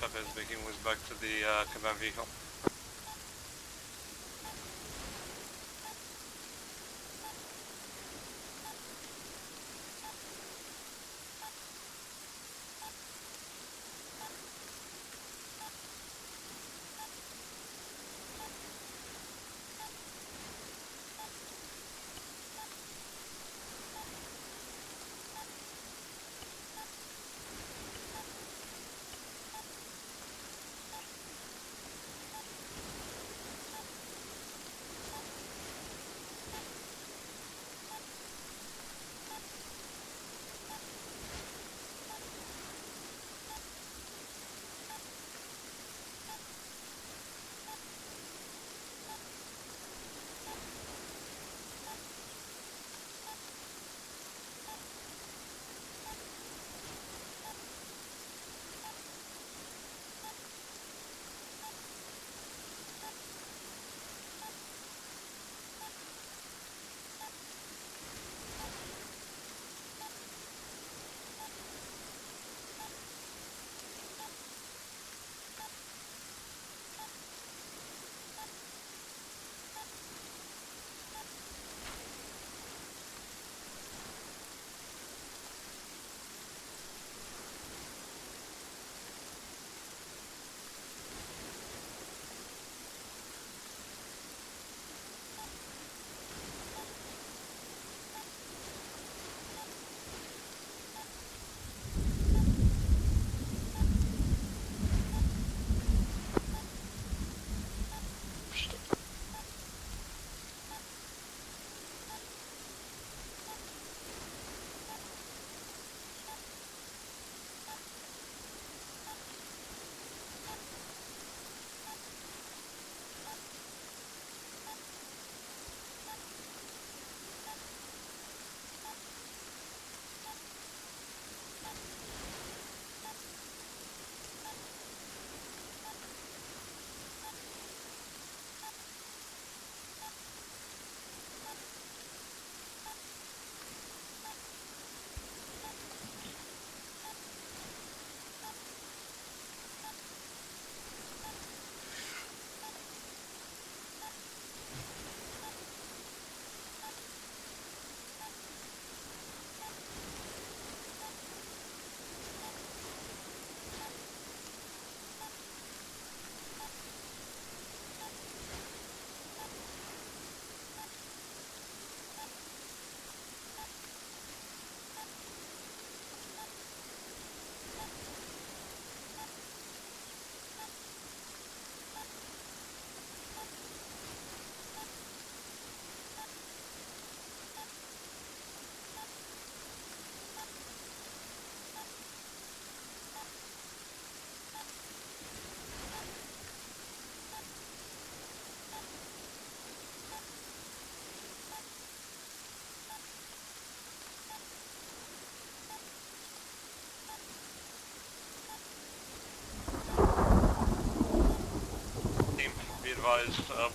Pepe is making his way back to the command vehicle.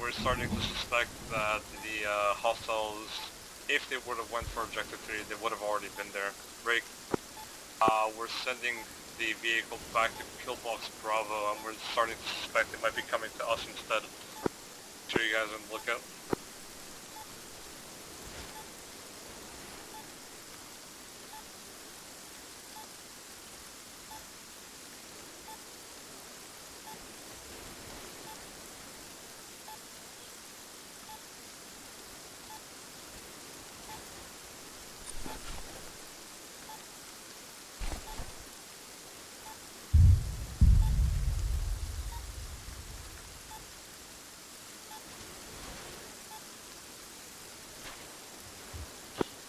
We're starting to suspect that the hostiles, if they would have went for Objective 3, they would have already been there. Break. We're sending the vehicle back to Pillbox Bravo, and we're starting to suspect it might be coming to us instead. Sure you guys are on the lookout.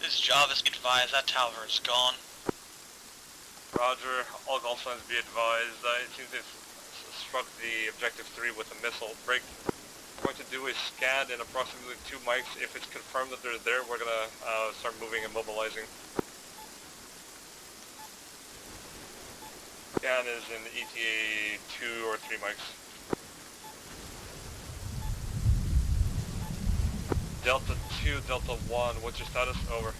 This is Jarvis, be advised, that tower is gone. Roger, all call signs be advised. It seems they've struck the Objective 3 with a missile. Break. We're going to do a scan in approximately 2 mics. If it's confirmed that they're there, we're going to start moving and mobilizing. Scan is in ETA 2 or 3 mics. Delta 2, Delta 1, what's your status? Over.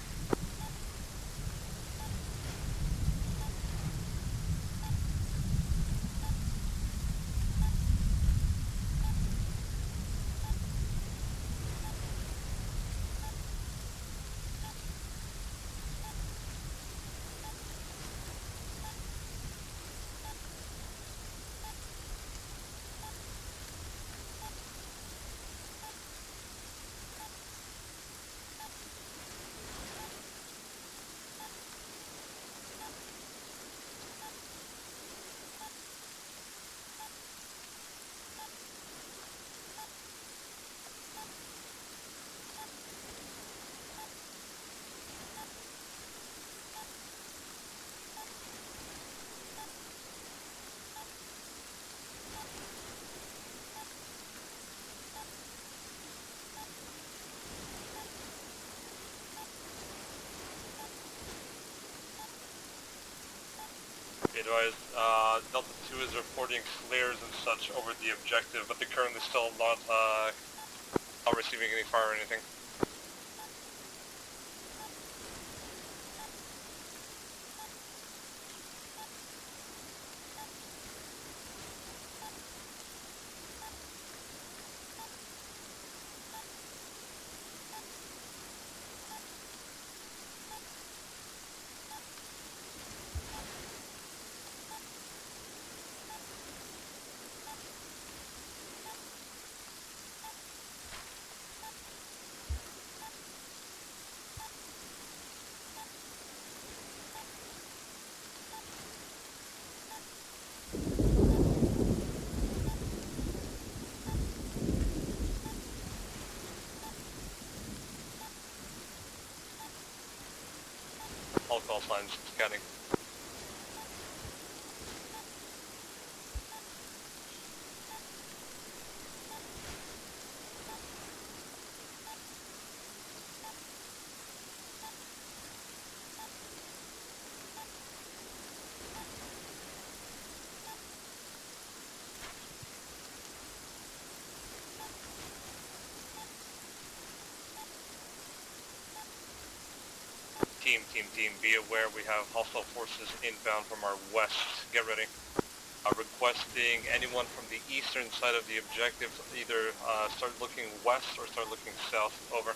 advised, Delta 2 is reporting flares and such over the objective, but they're currently still not receiving any fire or anything. All call signs scanning. Team, be aware we have hostile forces inbound from our west. Get ready. Requesting anyone from the eastern side of the objective either start looking west or start looking south. Over.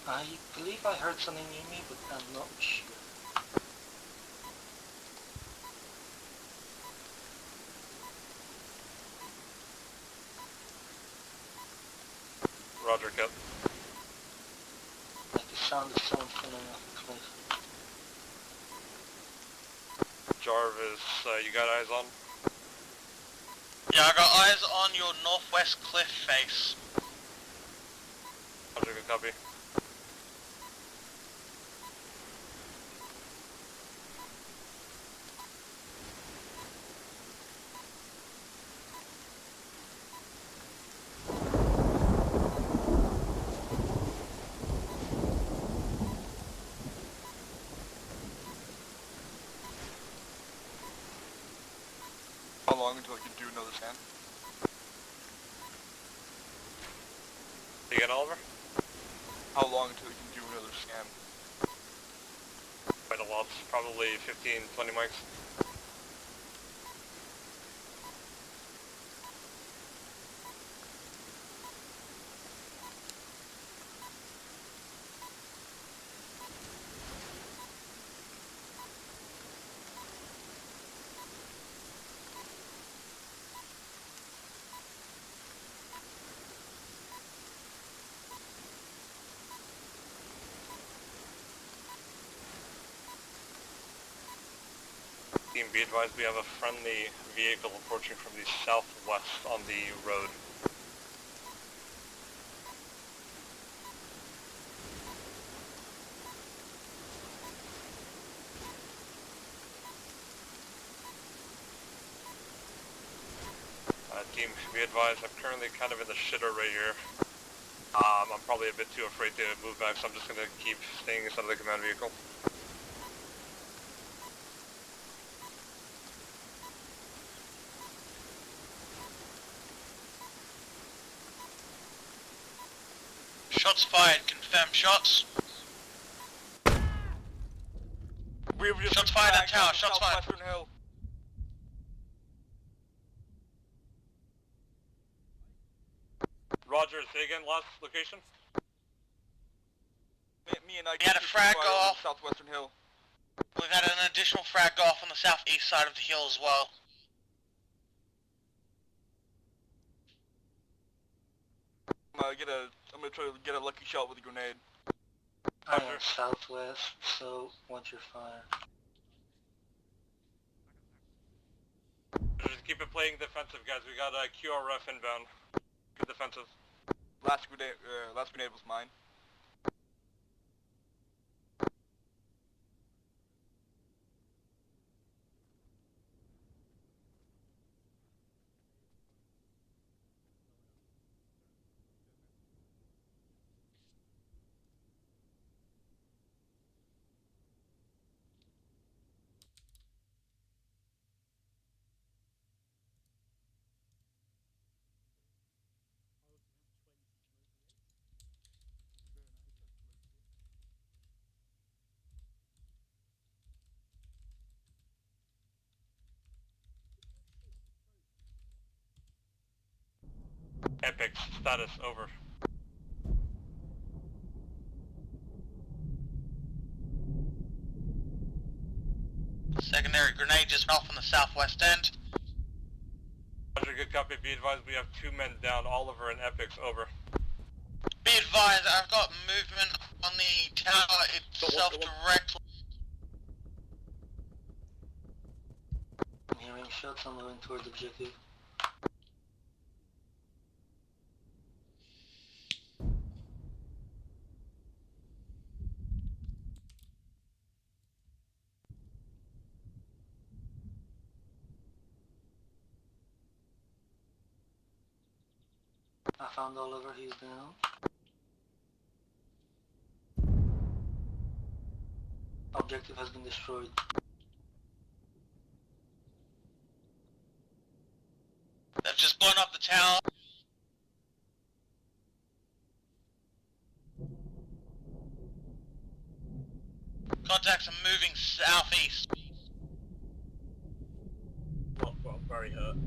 I believe I heard something near me, but I'm not sure. Roger, Cap. Like the sound of someone falling off a cliff. Jarvis, you got eyes on? Yeah, I got eyes on your northwest cliff face. Roger, good copy. How long until I can do another scan? Again, Oliver? How long until we can do another scan? Quite a lot, probably 15, 20 mics. team, be advised we have a friendly vehicle approaching from the southwest on the road. Team, be advised, I'm currently kind of in the shitter right here. I'm probably a bit too afraid to move back, so I'm just gonna keep staying inside of the command vehicle. Shots fired, confirm shots. Shots fired at tower, shots fired. Hill. Roger, say again, last location? Me and I We had a frag go off. Southwestern Hill. We've had an additional frag go off on the southeast side of the hill as well. I'm gonna try to get a lucky shot with a grenade. I'm southwest, so watch your fire. Just keep it playing defensive, guys. We got a QRF inbound. Keep it defensive. Last grenade was mine. Epic, status, over. Secondary grenade just off on the southwest end. Roger, good copy. Be advised we have 2 men down, Oliver and Epics, over. Be advised, I've got movement on the tower itself directly. I'm hearing shots, I'm moving towards objective. I found Oliver, he's down. Objective has been destroyed. They've just blown up the tower. Contacts are moving southeast. Well, very hurt.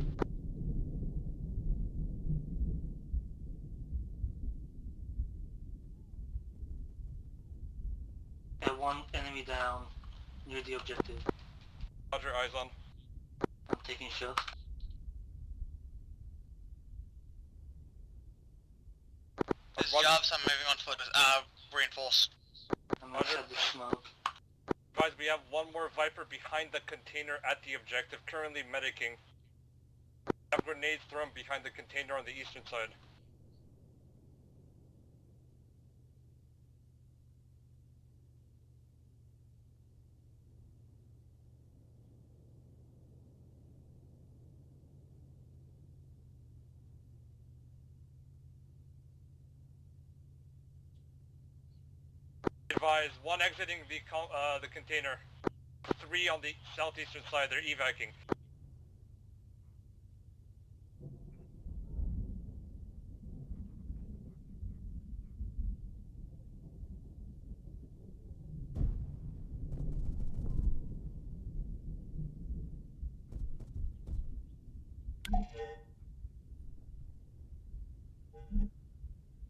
One enemy down near the objective. Roger, eyes on. I'm taking shots. There's jobs, I'm moving on foot. Reinforce. I'm outside the smoke. Guys, we have one more Viper behind the container at the objective, currently medicing. We have grenades thrown behind the container on the eastern side. Advise, 1 exiting the container. 3 on the southeastern side, they're evacing.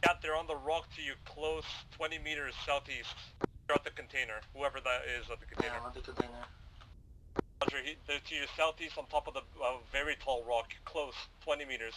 Yeah, they're on the rock to you, close 20 meters southeast. They're at the container, whoever that is at the container. Yeah, I'm at the container. Roger, they're to your southeast on top of the very tall rock, close, 20 meters.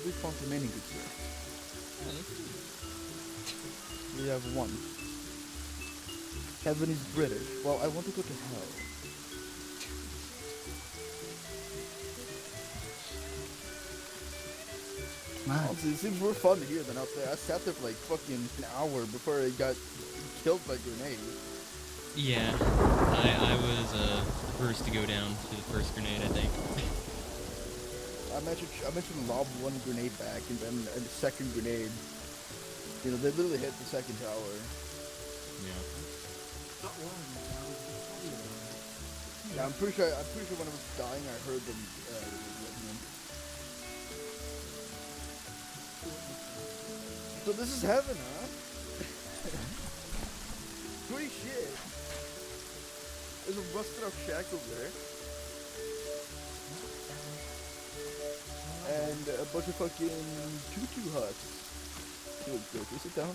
respawned remaining goods here. Oh, that's good. We have one. Heaven is British. Well, I want to go to hell. Man. Honestly, it seems more fun here than out there. I sat there for like fucking an hour before I got killed by grenade. Yeah, I was first to go down to the first grenade, I think. I mentioned lob one grenade back, and then the second grenade. You know, they literally hit the second tower. Yeah. Yeah, I'm pretty sure when I was dying, I heard them. So this is heaven, huh? Holy shit! There's a rusted out shack over there. And a bunch of fucking tutu huts. Dude, can we sit down?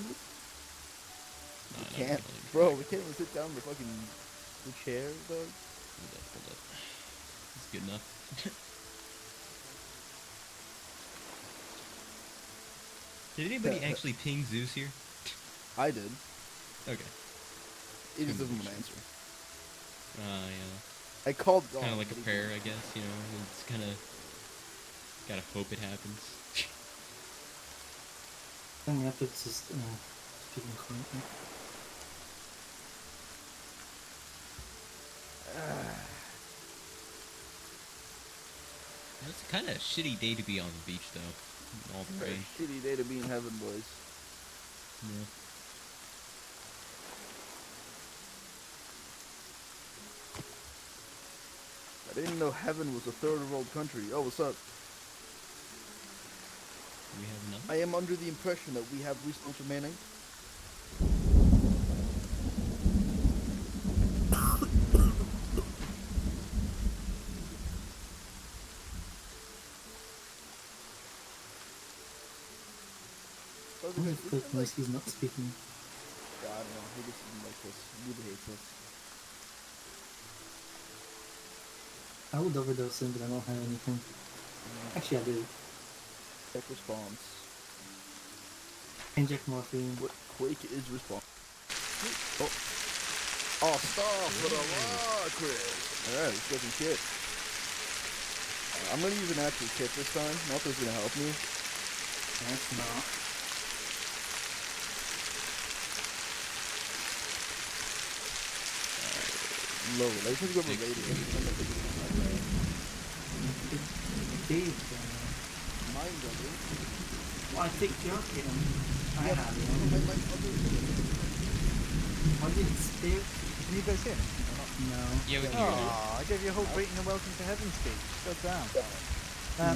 We can't. Bro, we can't even sit down in the fucking chair, dog. Hold up. It's good enough. Did anybody actually ping Zeus here? I did. Okay. He just doesn't want to answer. Yeah. I called God. Kind of like a prayer, I guess, you know? It's kind of... Gotta hope it happens. I think Epic's just speaking quietly. It's kind of a shitty day to be on the beach, though. All the rain. Shitty day to be in heaven, boys. Yeah. I didn't know heaven was a third world country. Oh, what's up? We have enough? I am under the impression that we have respawns remaining. Oh my goodness, he's not speaking. Yeah, I don't know. He just doesn't like this. He really hates us. I would overdose him, but I don't have anything. Actually, I do. Check response. Inject morphine. What Quake is response? Oh. Oh, stop for the law, Chris. Alright, let's get some shit. I'm gonna use an actual kit this time. Not that it's gonna help me. That's not. Low. Let's just go for radius. Big. Mine doesn't. Well, I think you're kidding. I Yeah, have my one. I didn't speak. Can you guys hear me? No. Yeah, we can hear you. I gave you a whole greeting and welcome to heaven speech. God damn.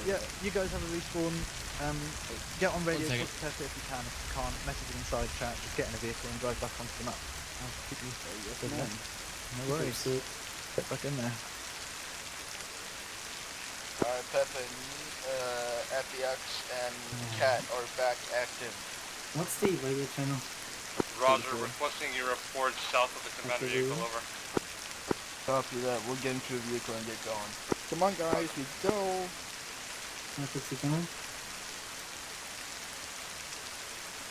Yeah, you guys have a respawn. Get on radio, talk to Pepe if you can. If you can't, message him inside chat. Just get in a vehicle and drive back onto the map. I'll keep you. No worries. Get back in there. Alright, Pepe, FBX and Cat are back active. What's the radio channel? Roger, requesting you report south of the command vehicle, over. Copy that. We'll get into a vehicle and get going. Come on, guys. Let's go. What's it going?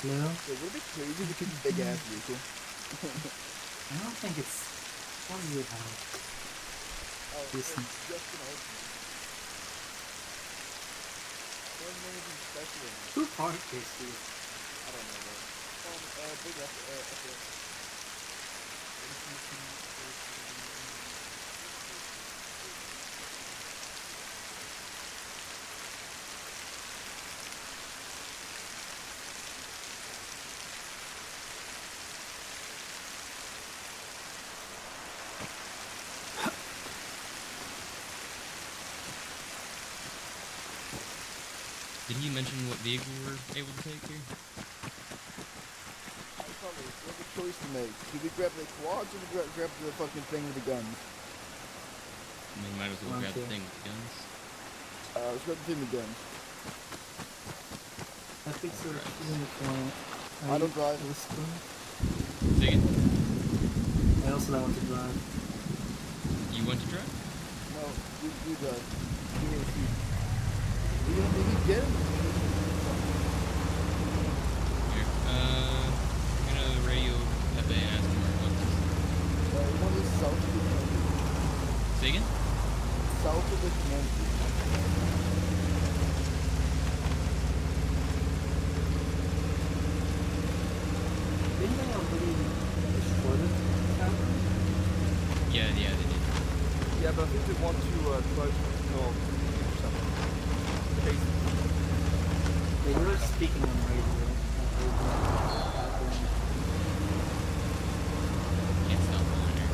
Hello? So would it be crazy to keep a big ass vehicle? I don't think it's... What does it have? Oh, Decent. it's just an old one. There's anything special in it. Who parked this, dude? I don't know, though. Big FX. Did he mention what vehicle we're able to take here? Probably, we have a choice to make. Do we grab the quads or do we grab the fucking thing with the guns? I mean, might as well grab the thing with the guns. Let's grab the thing with guns. I think so. She's in the corner. I don't drive. Dig it. I also don't want to drive. You want to drive? No, you drive. Give me a seat. You're gonna maybe get him. Here, I'm gonna radio Pepe and ask him where he wants us. One is south of the command. Say again? South of the command. Didn't they already destroy the tower? Yeah, they did. Yeah, but I think they want to try to chase them. They were speaking on radio. Can't stop going there.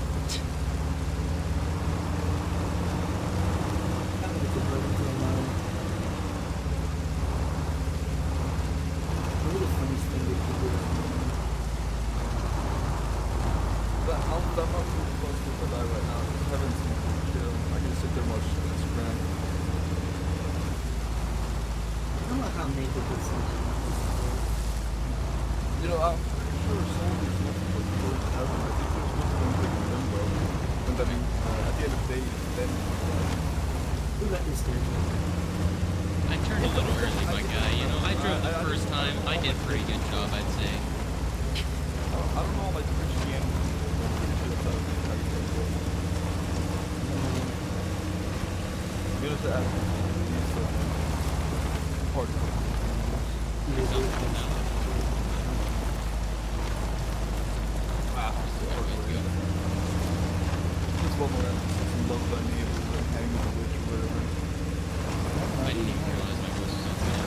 That would have been really cool, man. Probably the funniest thing they could do. But I'm not too close to the live right now. I haven't seen it chill. I can sit there and watch Instagram. I don't know how naked this is. You know, I'm pretty sure soldiers not supposed to go to heaven. I think they're supposed to go into limbo. And I mean, at the end of the day, then... Who let this do? I turned a little early, my guy. You know, I drove the first time. I did a pretty good job, I'd say. I don't know, like, Christianity. I'm pretty sure that's how you can go. You know, to ask hard. Just one more emphasis and love by me if we're hanging with the witch or whatever. I didn't even realize my voice was on there.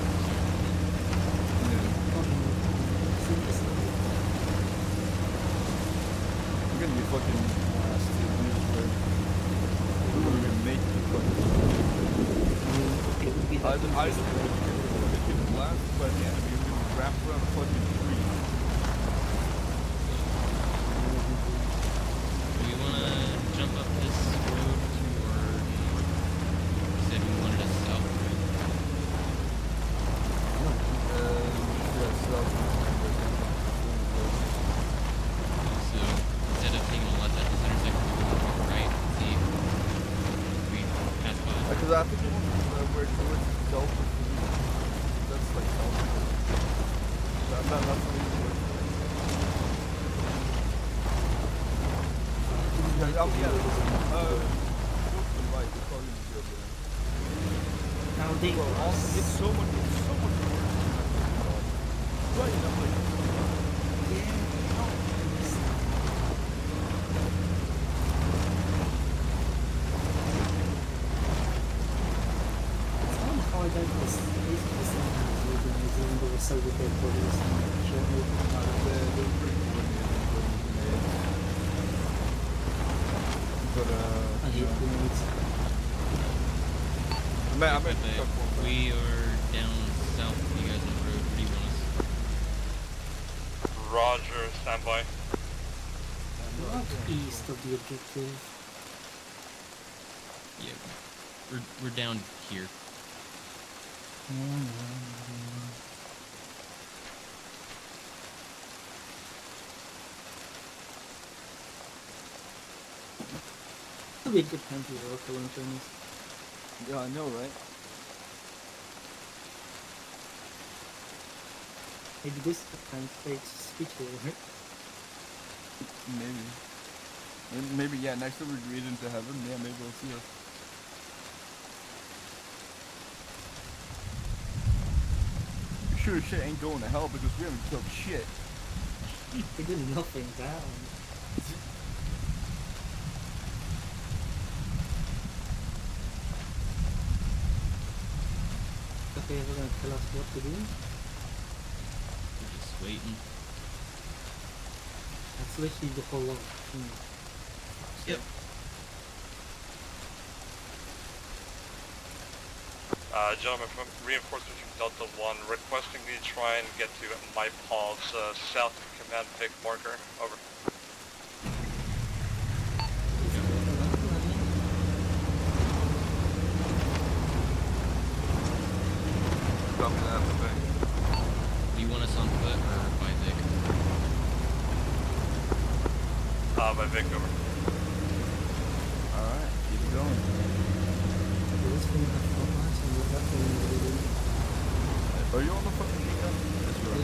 We're gonna get fucking blasted news where we're gonna make it fucking I don't know if we're gonna get blasted by the enemy. We're gonna be wrapped around a fucking tree. Do we want to jump up this road toward... You said we wanted a south road. Yeah, south. So, instead of taking a left at this intersection, we want to take a right and see if we pass by. Because I think we want to where towards Delta. That's like Delta. That's not really good. Yeah, go to the right. It's probably gonna be over there. Now they It's so much worse. Right, and I'm like, It's kind of hard that was basically saying how to do New Zealand, they were so good at borders and shit. they're pretty coordinated. But I hate grenades. I meant we are down south of you guys on the road. Where do you want us? Roger, standby. Not east of the objective. Yeah, we're down here. It'll be a good time to work the long journeys. Yeah, I know, right? Maybe this time takes speech here, right? Maybe, yeah, next time we read into heaven, yeah, maybe we'll see us. Sure as shit ain't going to hell because we haven't killed shit. We did nothing down. Okay, they're gonna tell us what to do. We're just waiting. That's literally the whole lot. Yep. Gentlemen, from reinforcements from Delta 1, requesting you try and get to my Paul's south of command pick marker. Over. Copy that, Vic. Do you want us on foot or by Vic? By Vic, over. Alright, keep it going. This thing has so much and we're definitely Are you on the fucking meetup? Yes, you are.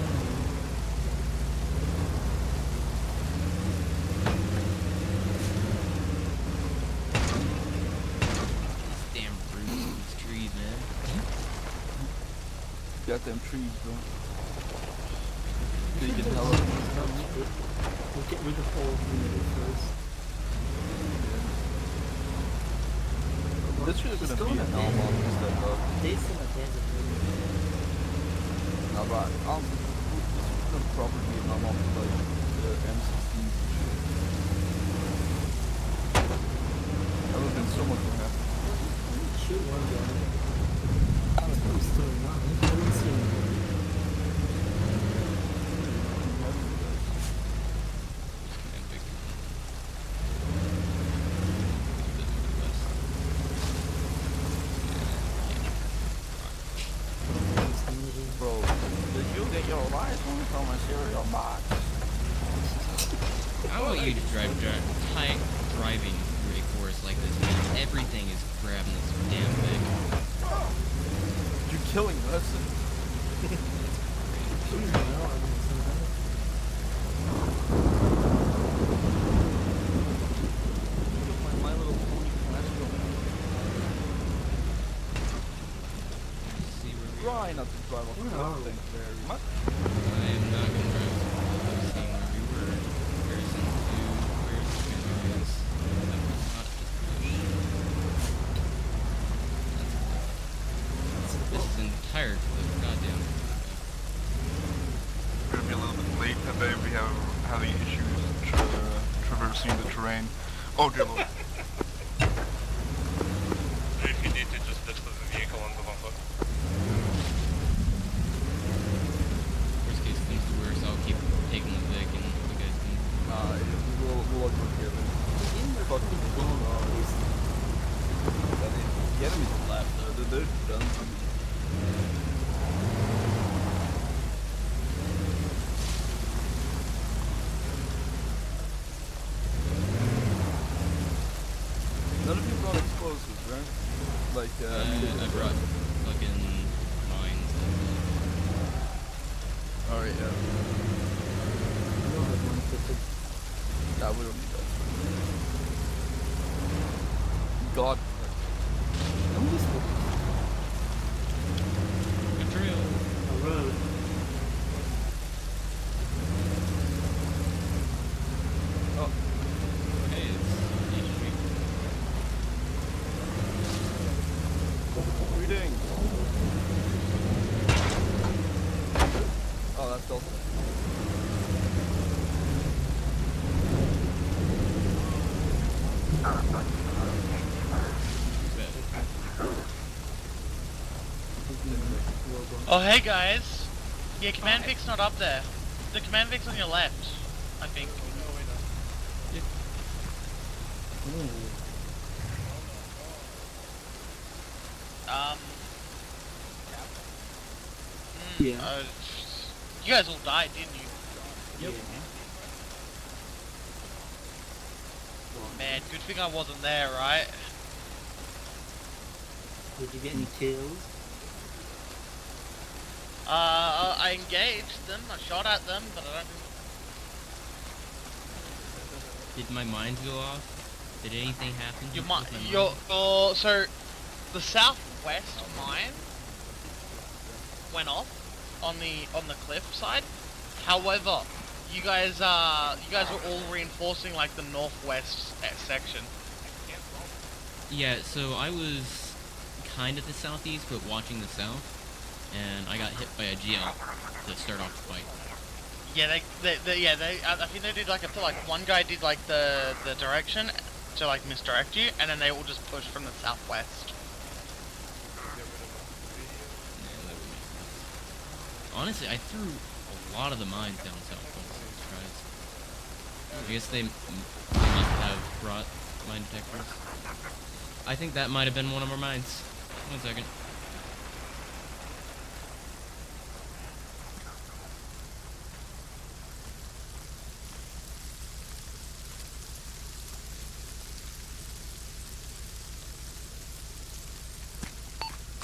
These damn roots in these trees, man. Goddamn trees, bro. Big and hella. We'll get rid of all of them first. This should have been a Vietnam on instead, though. They still have desert. No, but this should have been a proper Vietnam on like the M16s and shit. That would have been so much more happy. Shoot one guy. I was still alive. I didn't see him. Bro, did you get your license from a cereal box? I want you to drive tight driving through a forest like this, man. Everything is grabbing this damn thing. You're killing us. My Little Pony classical. Try not to drive off the road, thank you very much. I am not going to drive I've seen where we were in comparison to where the camera is. That was not this bush. This is an entire cliff, goddamn. We're gonna be a little bit late today. We have having issues traversing the terrain. Oh dear lord. If you need to just ditch the vehicle and move on foot. Worst case comes to worst, I'll keep taking the Vic and you guys can... We'll work together. Fuck the The enemies left, though. They're done. None of you brought explosives, right? Like, I brought fucking mines. Alright, yeah. Nah, we don't need that. God. A trail. A road. Oh. Hey, it's East Street. Greetings. Oh, that's Delta. Oh, hey guys. Yeah, command Vic's not up there. The command Vic's on your left, I think. Yeah. You guys all died, didn't you? Yep. Man, good thing I wasn't there, right? Did you get any kills? I engaged them, I shot at them, but I don't think... Did my mines go off? Did anything happen? Your with mine, my mines? so the southwest mine went off on the cliff side. However, you guys were all reinforcing like the northwest section. Yeah, so I was kind of the southeast, but watching the south, and I got hit by a GL to start off the fight. Yeah, I think they did like, I feel like one guy did like the direction to like misdirect you, and then they all just pushed from the southwest. Honestly, I threw a lot of the mines down south. I guess they must have brought mine detectors. I think that might have been one of our mines. 1 second.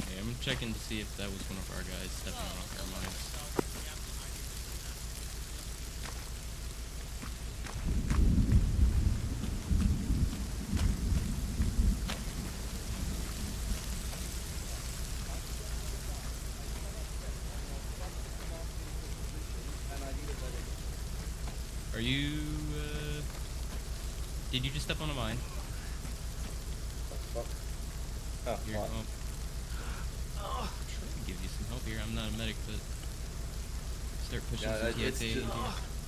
Okay, I'm checking to see if that was one of our guys stepping off our mines. Are you, did you just step on a mine? What the fuck? You're, What? I'm trying to give you some help here. I'm not a medic, but start pushing some it's TXA in just,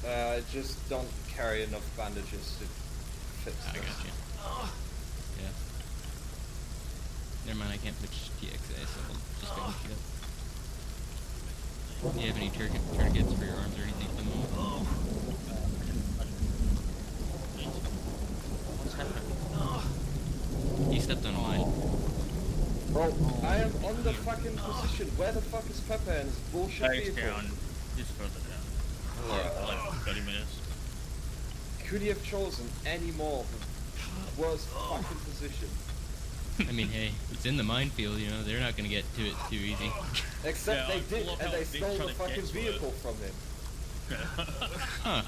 here. just don't carry enough bandages to fix I this. got you. Yeah. Never mind, I can't push TXA, so I'll just go look it up. Do you have any tourniquets for your arms or anything at the moment? What's happening? He stepped on a mine. Bro, I am on the fucking position. Where the fuck is Pepper and his bullshit It's vehicle? down. Just further down. Like 30 minutes. Could he have chosen any more worst fucking position? I mean, hey, it's in the minefield, you know, they're not gonna get to it too easy. Except Yeah, they did, look and how they big stole the Charlie fucking X were. vehicle from him. Huh.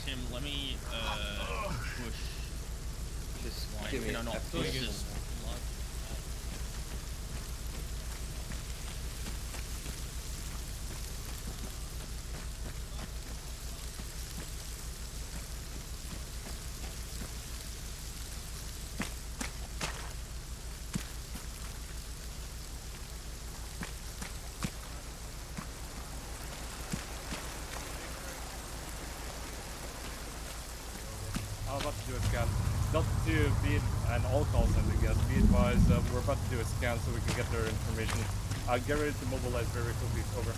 Tim, let me push. Just Like, give me no, not a push. second. Just I'm about to do a scan. Not to be an all call center, guys. Be advised, we're about to do a scan so we can get their information. Get ready to mobilize very quickly. Over.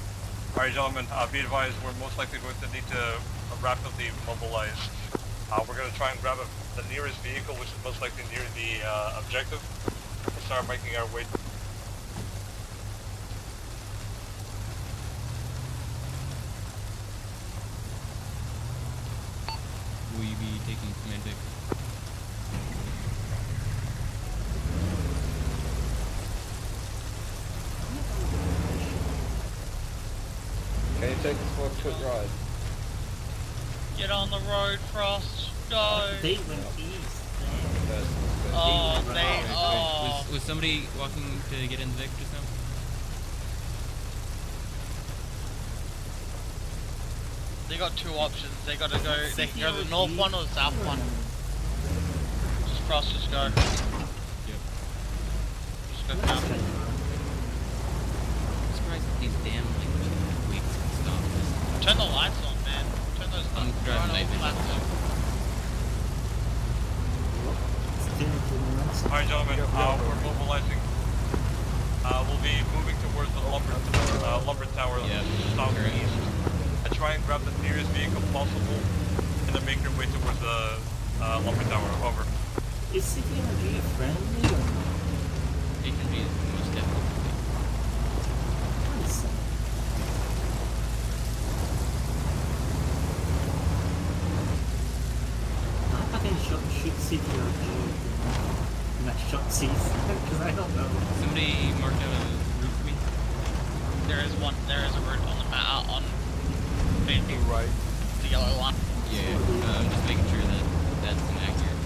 Alright, gentlemen, be advised, we're most likely going to need to rapidly mobilize. We're going to try and grab the nearest vehicle, which is most likely near the objective, and start making our way. Will you be taking command pick? Can you take us for a quick ride? Get on the road, Frost. Go. They went east. Oh, they. Oh. Was somebody walking to get in the Vic just now? They got two options. They gotta go. They can go the north one or the south one. Just Frost, just go. Yep. Just go down. I'm surprised that these damn like weeks can stop this. Turn the lights on, man. Turn those I'm lights driving on. night vision. Alright, gentlemen, we're mobilizing. We'll be moving towards the lumber tower southeast. Try and grab the nearest vehicle possible, and then make your way towards the lumber tower. Over. Is CTRG friendly or not? It can be most definitely. I fucking shoot CTRG and that shot sees because I don't know. Somebody marked out a route for me. There is one. There is a route on the map on. Right. The yellow one. Yeah, I'm just making sure that that's an accurate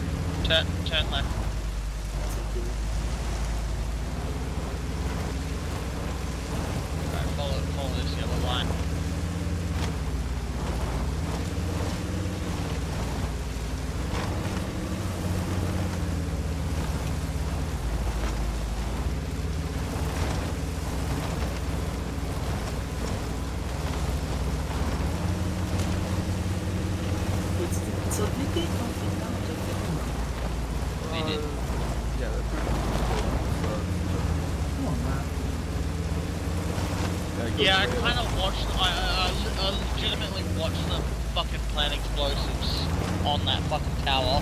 route. Turn left. Alright, follow this yellow line. So did they come from down to They did. Yeah, they're pretty cool. Come on, man. Yeah, I kind of watched. I legitimately watched them fucking plant explosives on that fucking tower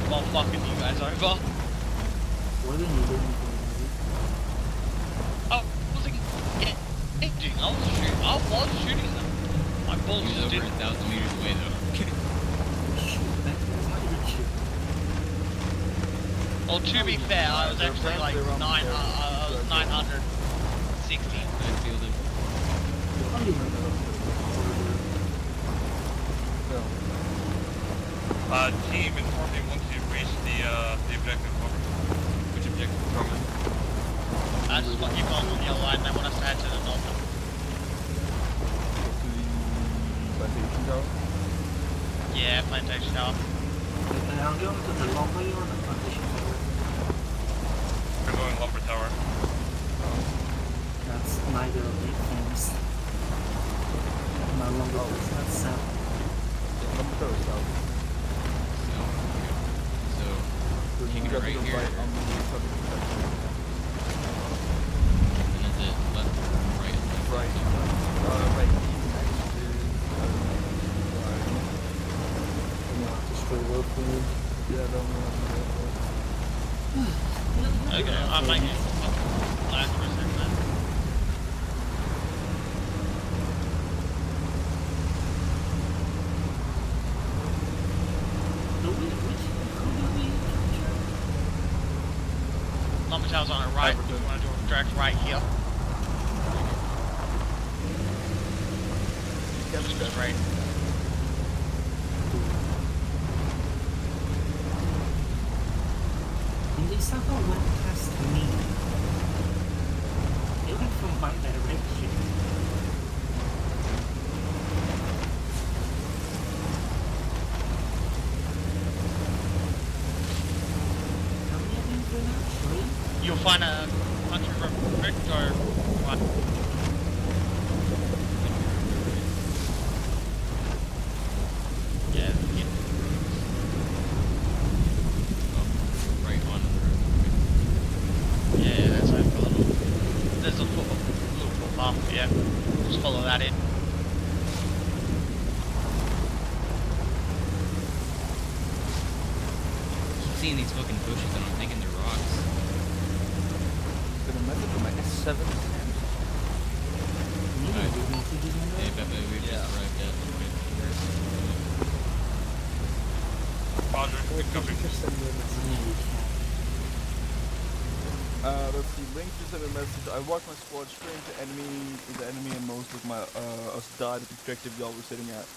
while fucking you guys over. What did you do? I wasn't engaging. I was shooting them. My He bullets was just over didn't. 1,000 meters away though. Shoot, that guy's not even shoot. Well, to be fair, I was actually like 960. I feel them. Team, inform me once you reach the objective. Over. Which objective? Just what you've gone on the other line, they want us to head to the north. Plantation Tower? Yeah, Plantation Tower. Are you going to the lobby or the plantation tower? We're going lumber tower. That's neither of these things. No longer that's south. Yeah, lumber tower is south. So, taking it right here. On the southern section. And is it left or right? Right. Right. Next is yeah, don't Okay, I'm making last percent then. Lumber Tower's on our right. We want to do a direct right here. Just go straight. And they somehow went past me. They went from my direction. How many have you been out? 3? You'll find a country road quick or what? Yeah, yeah. Right on the road. Yeah, that's like a little. There's a little footpath, yeah. Just follow that in. Keep seeing these fucking bushes and I'm thinking they're rocks. Gonna message with my S7. Hey, Pepe, we've just arrived at the point where Roger, good copy. Let's see, Link just sent a message. I walked my squad straight into the enemy and most of my us died at the objective y'all were sitting at.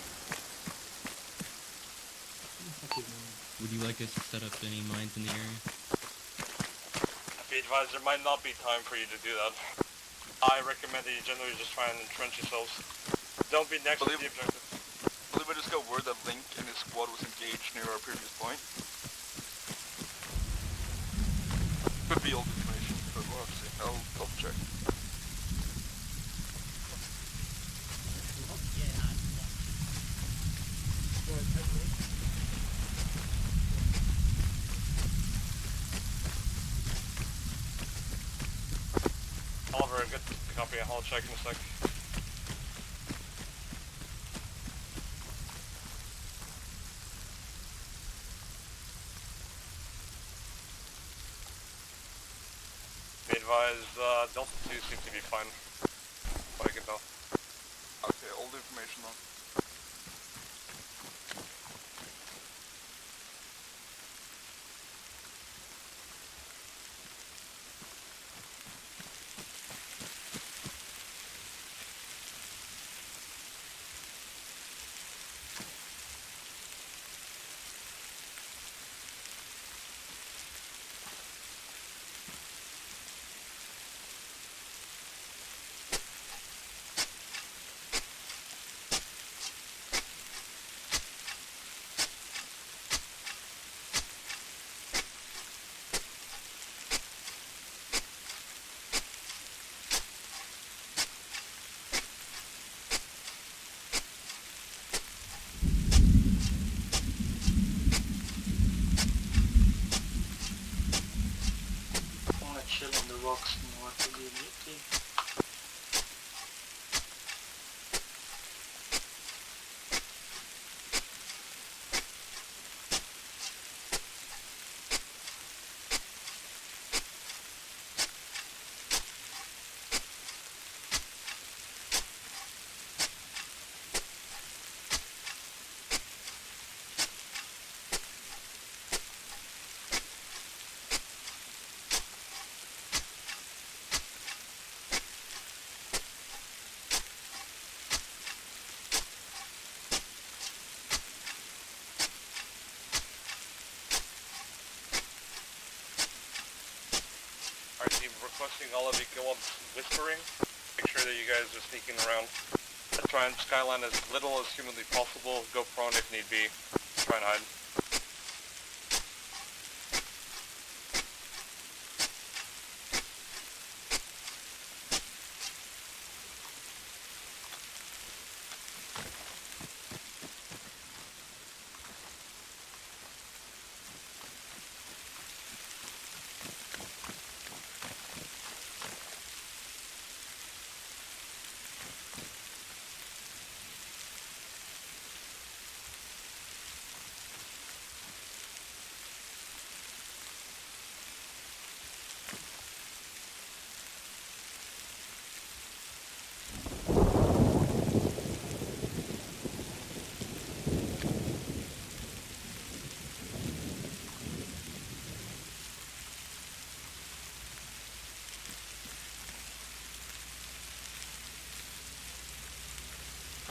would you like us to set up any mines in the area? Be advised, there might not be time for you to do that. I recommend that you generally just try and entrench yourselves. Don't be next to the objective. I believe I just got word that Link and his squad was engaged near our previous point. Could be old information, but we'll have to see. I'll double check. Oliver, good copy. I'll check in a sec. Be advised, Delta 2 seems to be fine. What I can tell. Okay, old information on. Chill on the rocks north of the Unity. requesting all of you go on whispering. Make sure that you guys are sneaking around. Try and skyline as little as humanly possible. Go prone if need be. Try and hide.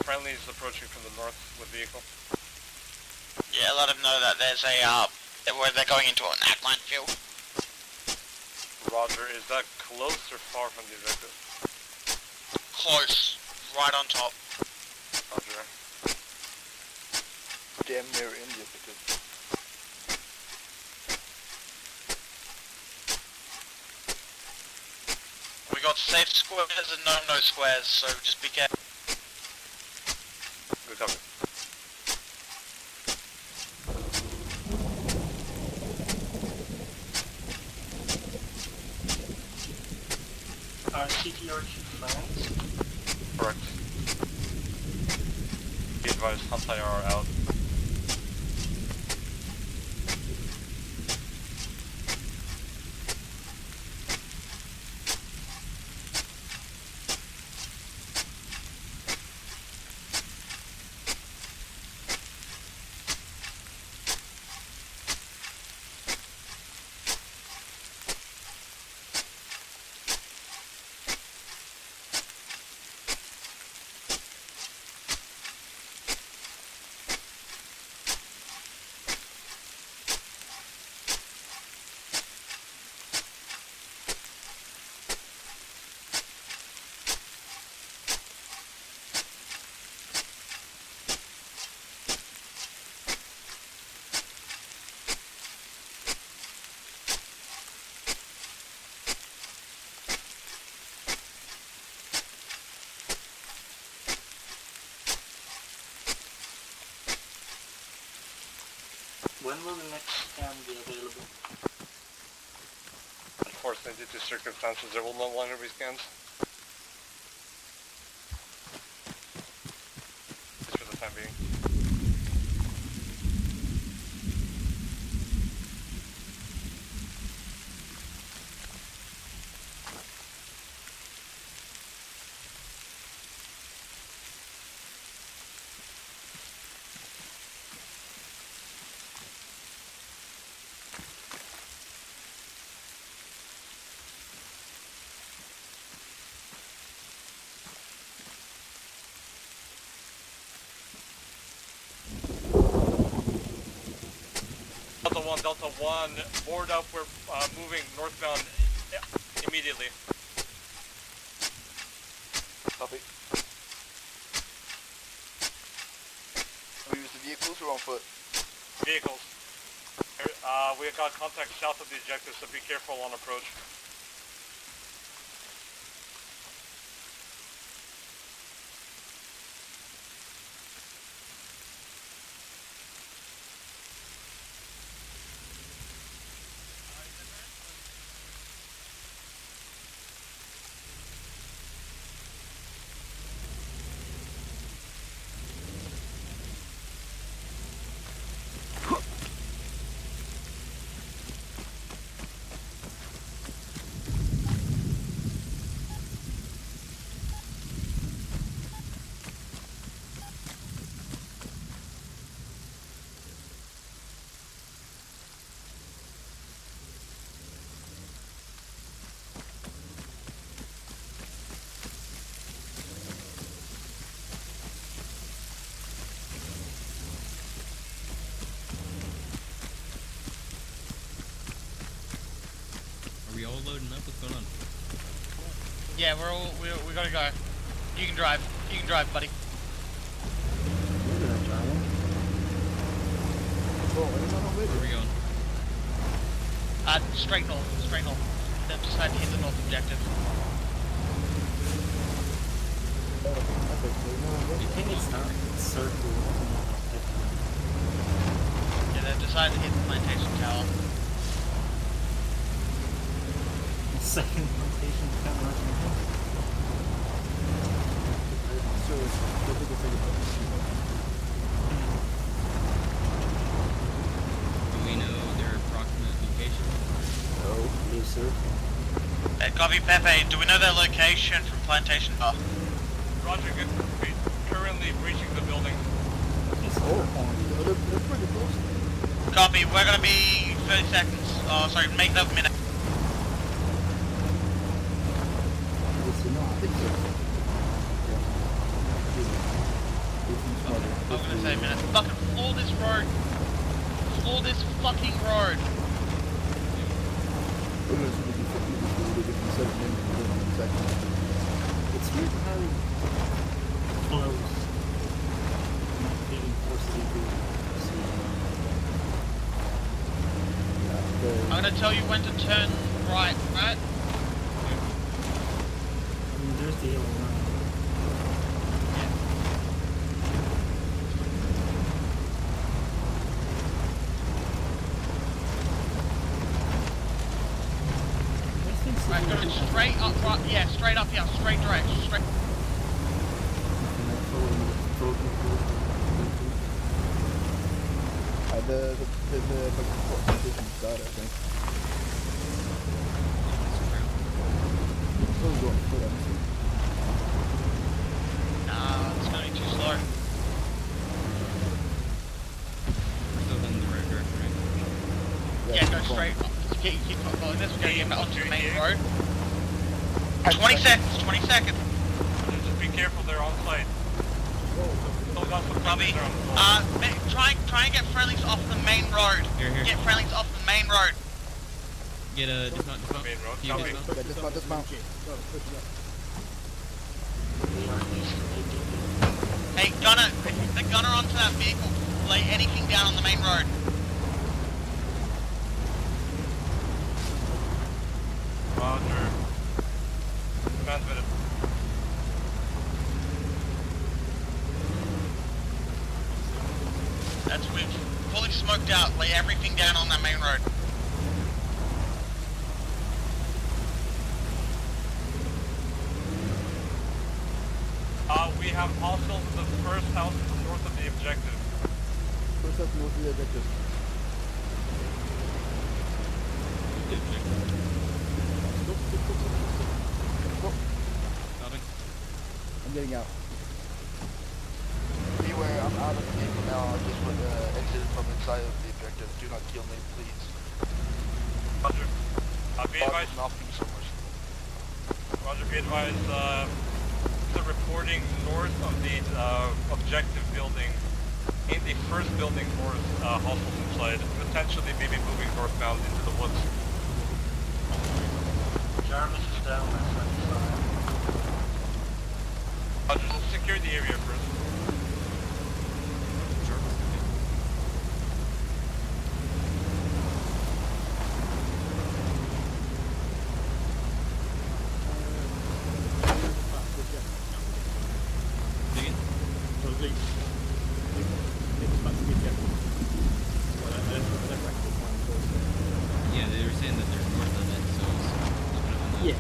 Friendly is approaching from the north with vehicle. Yeah, let them know that there's a, where they're going into an act-line field. Roger, is that close or far from the objective? Close. Right on top. Roger. Damn near in the objective. We got safe squares and no squares, so just be careful. Good copy. CTRQ France? Correct. Be advised, Hantai are out. When will the next scan be available? Unfortunately, due to circumstances, there will no longer be scans. Just for the time being. Delta 1, board up, we're moving northbound immediately. Copy. We use the vehicles or on foot? Vehicles. We got contact south of the objective, so be careful on approach. we all loading up? What's going on? Yeah, we gotta go. You can drive. You can drive, buddy. Where are we going? Straight north. Straight north. They've decided to hit the north objective. I think it's not circle. Yeah, they've decided to hit the plantation tower. Second plantation tower. Do we know their approximate location? No, please, sir. Hey, copy Pepe. Do we know their location from Plantation Tower? Roger, good. We're currently breaching the building. They're pretty close. Copy. We're gonna be 30 seconds. Oh, sorry, make that a minute. I'm gonna say a minute. Fucking floor this road. Floor this fucking road. It's weird how close not being forced to do. I'm gonna tell you when to turn right, right? I mean, there's the yellow line. Right, going straight up, right, yeah, straight up here, straight direction, straight. The position start, I think. Still going foot, I think. Nah, it's gonna be too slow. We're still in the right direction, right? Yeah, go straight up. Keep following this, we're gonna get onto the main road. 20 seconds. 20 seconds. Just be careful, they're on site. Copy. Try and get friendlies off the main road. Here. Get friendlies off the main road. Get a dismount. Main road, Can you copy. dismount? Hey, gunner, the gunner onto that vehicle. Lay anything down on the main road. Roger. Transmitted. That's we've fully smoked out. Lay everything down on that main road. We have hostiles in the first house to the north of the objective. First up north of the objective. Nothing. I'm getting out. Beware, I'm out of the vehicle now. I just exited from inside of the objective. Do not kill me, please. Roger. Be advised. Nothing so much. Roger, be advised. The reporting north of the objective building. In the first building, towards hostiles inside. Potentially, maybe moving northbound into the woods. Jarvis is down that side. Roger, just secure the area first. Yeah, they were saying that they're north of it, so it's kind of on the Yeah.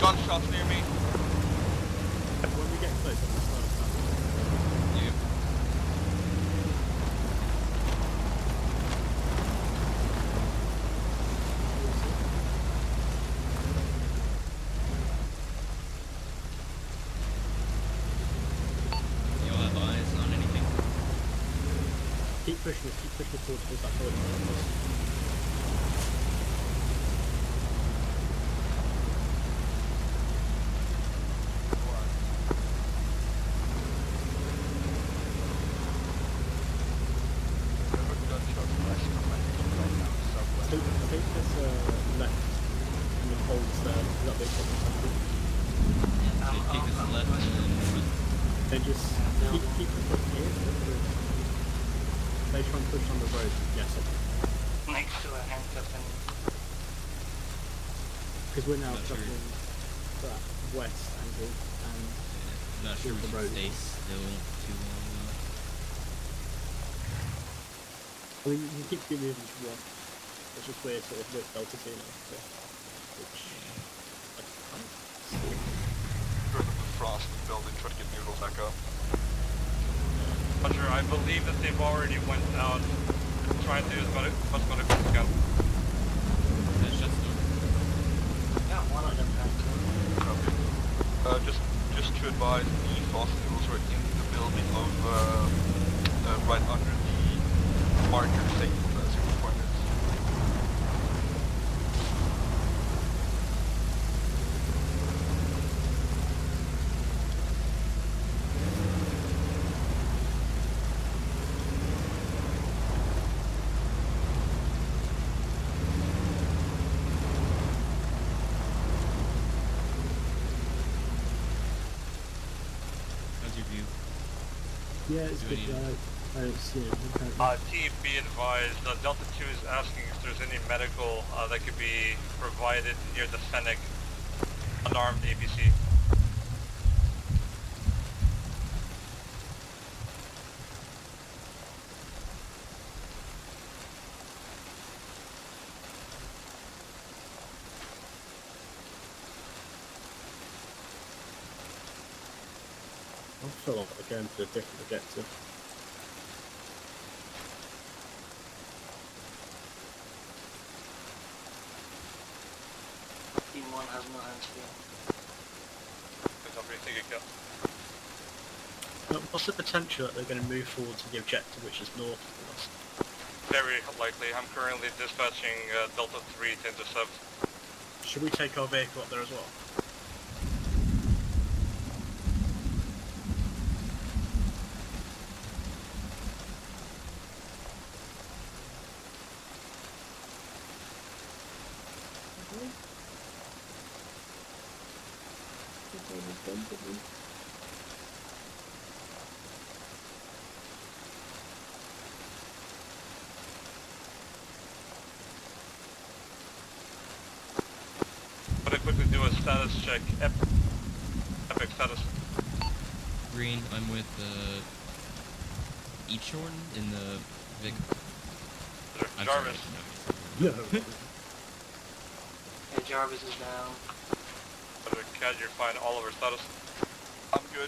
Gunshots near me. When we get close, I'm just Yep. You all have eyes on anything? keep pushing towards that bullet. Take this left and then hold that big one. Take this left and Then just keep the foot here. They try and push on the road. Yes. Next to a handcuffing. Because we're now jumping that west angle and not sure we the should road. stay still too long. I mean, you can keep moving if you want. It's just weird sort of with Delta T now. So, which I can't see. Burn up the frost and building, try to get noodles back up. Roger, I believe that they've already went out trying to do as much medical as they can. That shuts the door. Yeah, one of them had to. Just to advise, the frost noodles are in the building of right under the marker safe super pointers. How's your view? Yeah, it's good. I don't see it. Team, be advised, Delta 2 is asking if there's any medical that could be provided near the Fennec unarmed APC. I feel like we're going to a different objective. Team 1 has no hands here. What's the potential that they're going to move forward to the objective, which is north of us? Very likely. I'm currently dispatching Delta 3 to intercept. Should we take our vehicle up there as well? I'm gonna quickly do a status check. Epic status. Green, I'm with Eachorn in the Vic. I'm Jarvis. No. Hey, Jarvis is down. Cat, you're fine. Oliver, status. I'm good.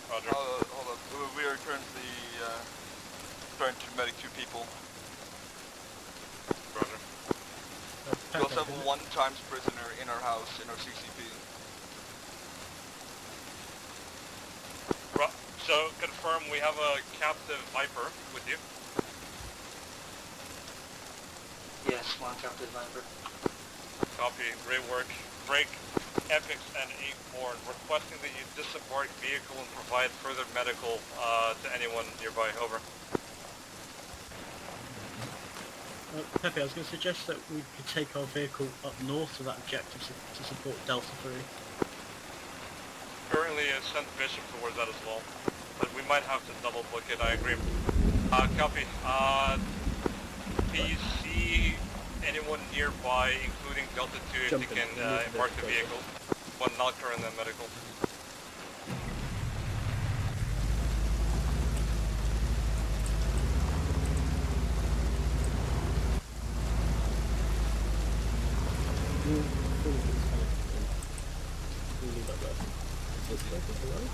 Roger. Hold up. We are currently trying to medic 2 people. Roger. We also have a 1 times prisoner in our house, in our CCP. So, confirm we have a captive Viper with you. Yes, one captive Viper. Copy. Great work. Break, Epics, and Acorn requesting that you disembark vehicle and provide further medical to anyone nearby. Over. Pepe, I was going to suggest that we could take our vehicle up north to that objective to support Delta 3. Currently, sent Bishop towards that as well, but we might have to double book it. I agree. Copy. Please see anyone nearby, including Delta 2, if they can embark the vehicle. One not current and medical. this guy alive?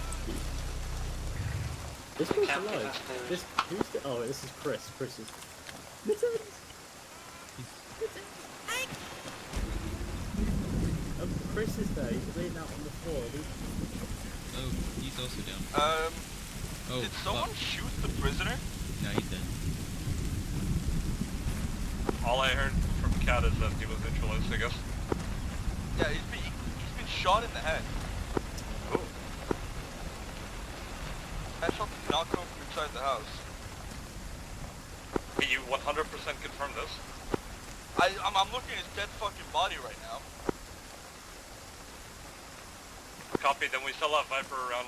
This guy's alive. This who's the? Oh, this is Chris. Chris is. Mittens. Chris is there. He's laying out on the floor. Oh, he's also down. Did someone shoot the prisoner? No, he's dead. All I heard from Cat is that he was neutralized, I guess. Yeah, he's been shot in the head. Oh. That shot did not come from inside the house. Can you 100% confirm this? I'm looking at his dead fucking body right now. Copy, then we still have Viper around.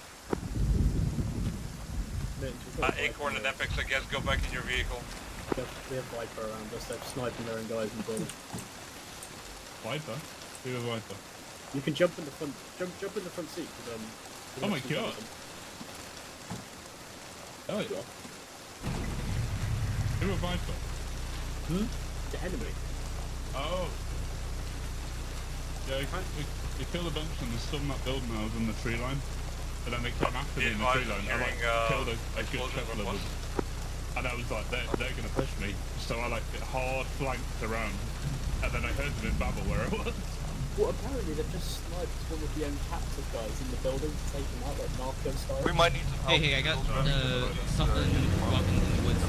Acorn and Epix, I guess, go back in your vehicle. We have Viper around us. They're sniping their own guys in the building. Viper? Who is Viper? You can jump in the front. Jump in the front seat. Oh my god! Oh yeah. Who are Viper? The enemy. Oh. Yeah, we killed a bunch and they stood in that building when I was in the tree line. And then they came after me in the tree line. I killed a good couple of them. And I was like, they're gonna push me. So I hard flanked around. And then I heard them in Babel where I was. Well, apparently they've just sniped one of the captive guys in the building to take him out, like narco style. We might need some help. Hey, I got something walking in the woods.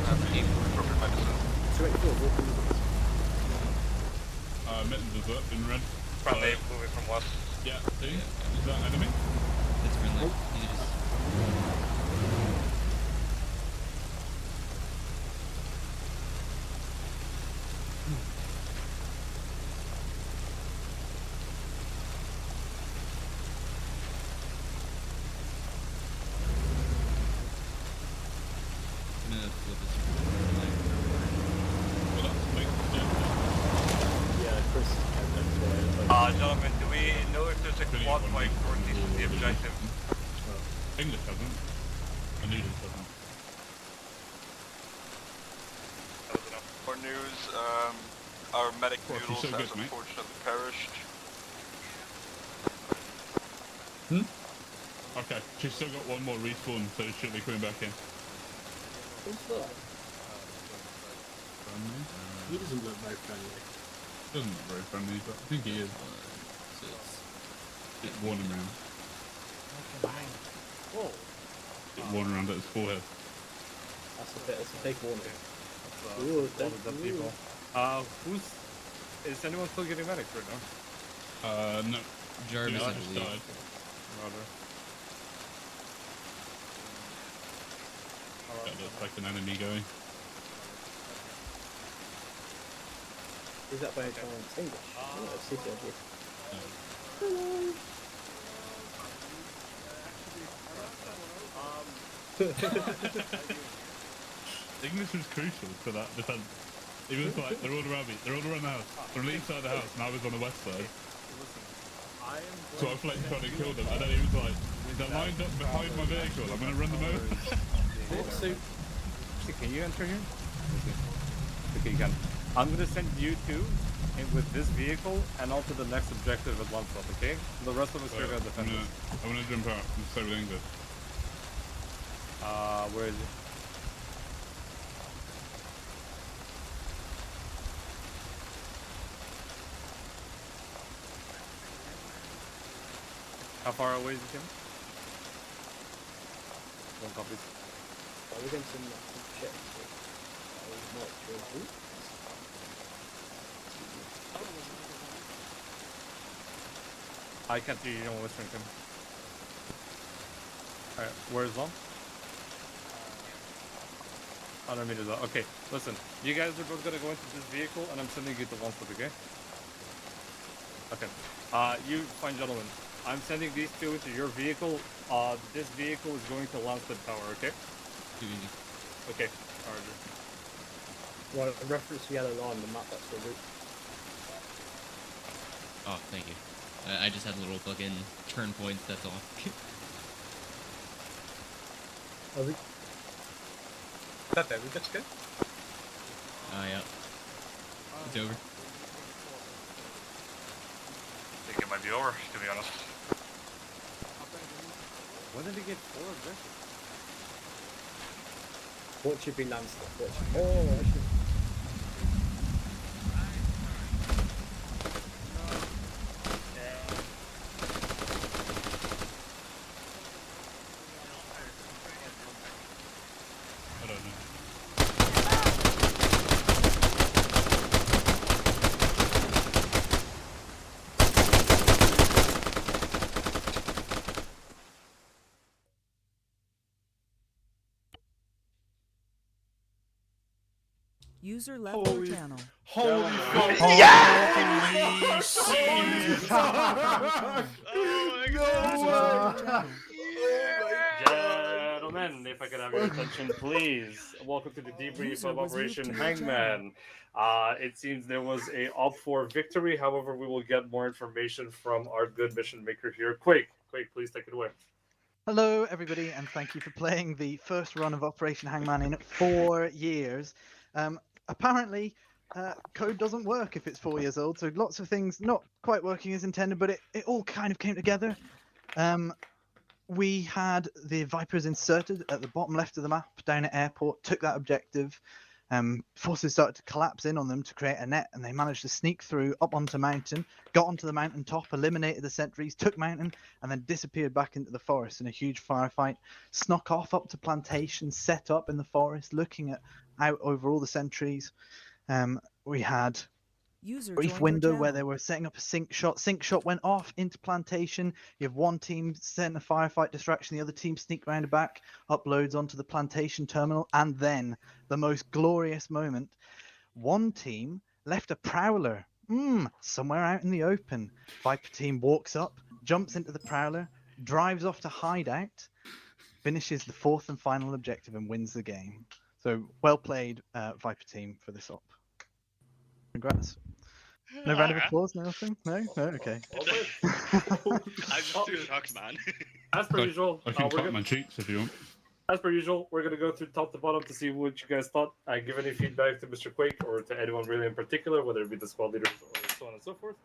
Straight forward, walking in the woods. Mittens is up in red. Friendly moving from west. Yeah, see? Is that enemy? That's friendly. You just... I'm gonna flip this. Yeah, Chris is gentlemen, do we know if there's a quad bike northeast of the objective? English doesn't. And English doesn't. More news, our medic Well, Noodles she's so has good, mate. unfortunately perished. Okay, she's still got one more respawn, so she should be coming back in. Who's that? He doesn't look very friendly. Doesn't look very friendly, but I think he is. It's worn around. Whoa. It's worn around at his forehead. That's a big warning. All of the people. Is anyone still getting medics right now? No. Jarvis, I just believe. died. Roger. That looks like an enemy guy. Is that by any chance English? Oh, I see that. English was crucial to that defense. He was like, they're all around me, they're all around the house. They're on the east side of the house, and I was on the west side. So I flexed trying to kill them, and then he was like, they're lined up behind my vehicle, I'm gonna run them over. Can you enter here? Okay, you can. I'm gonna send you two in with this vehicle and also the next objective at one stop, okay? The rest of us are gonna defend this. I'm gonna jump out and stay with English. Where is it? How far away is it, Tim? One copy. Are we going to check? I was not sure who. I can't hear you on Western, Tim. Alright, where's Long? 100 meters out. Okay, listen. You guys are both gonna go into this vehicle and I'm sending you to one stop, okay? Okay. You fine gentlemen. I'm sending these two into your vehicle. This vehicle is going to Lansford Tower, okay? Too easy. Okay, Roger. Well, reference yellow line on the map, that's the route. Oh, thank you. I just had little fucking turn points, that's all. Are we? That there, we good to go? Yeah. It's over. I think it might be over, to be honest. When did he get 4 objectives? What should be non-stop? Oh, I should. I don't know. User left your channel. Holy fuck. Yeah! Gentlemen, if I could have your attention, please. Welcome to the debrief User of was moved Operation to your Hangman. It seems there was a Op4 victory. However, we will get more information from our good mission maker here. Quake, please take it away. Hello, everybody, and thank you for playing the first run of Operation Hangman in 4 years. Apparently, code doesn't work if it's 4 years old, so lots of things not quite working as intended, but it all kind of came together. We had the Vipers inserted at the bottom left of the map down at airport, took that objective. Forces started to collapse in on them to create a net, and they managed to sneak through up onto mountain, got onto the mountain top, eliminated the sentries, took mountain, and then disappeared back into the forest in a huge firefight. Snuck off up to plantation, set up in the forest, looking out over all the sentries. We had User brief joined your window where channel. they were setting up a sync shot. Sync shot went off into plantation. You have one team setting a firefight distraction, the other team sneak round the back, uploads onto the plantation terminal, and then the most glorious moment. One team left a prowler somewhere out in the open. Viper team walks up, jumps into the prowler, drives off to hideout, finishes the 4th and final objective, and wins the game. So well played, Viper team, for this op. Congrats. No round of applause, nothing? No? No? Okay. I'm just too shocked, man. As per usual, I can we're cut gonna- my cheeks if you want. As per usual, we're gonna go through top to bottom to see what you guys thought. I give any feedback to Mr. Quake or to anyone really in particular, whether it be the squad leaders or so on and so forth.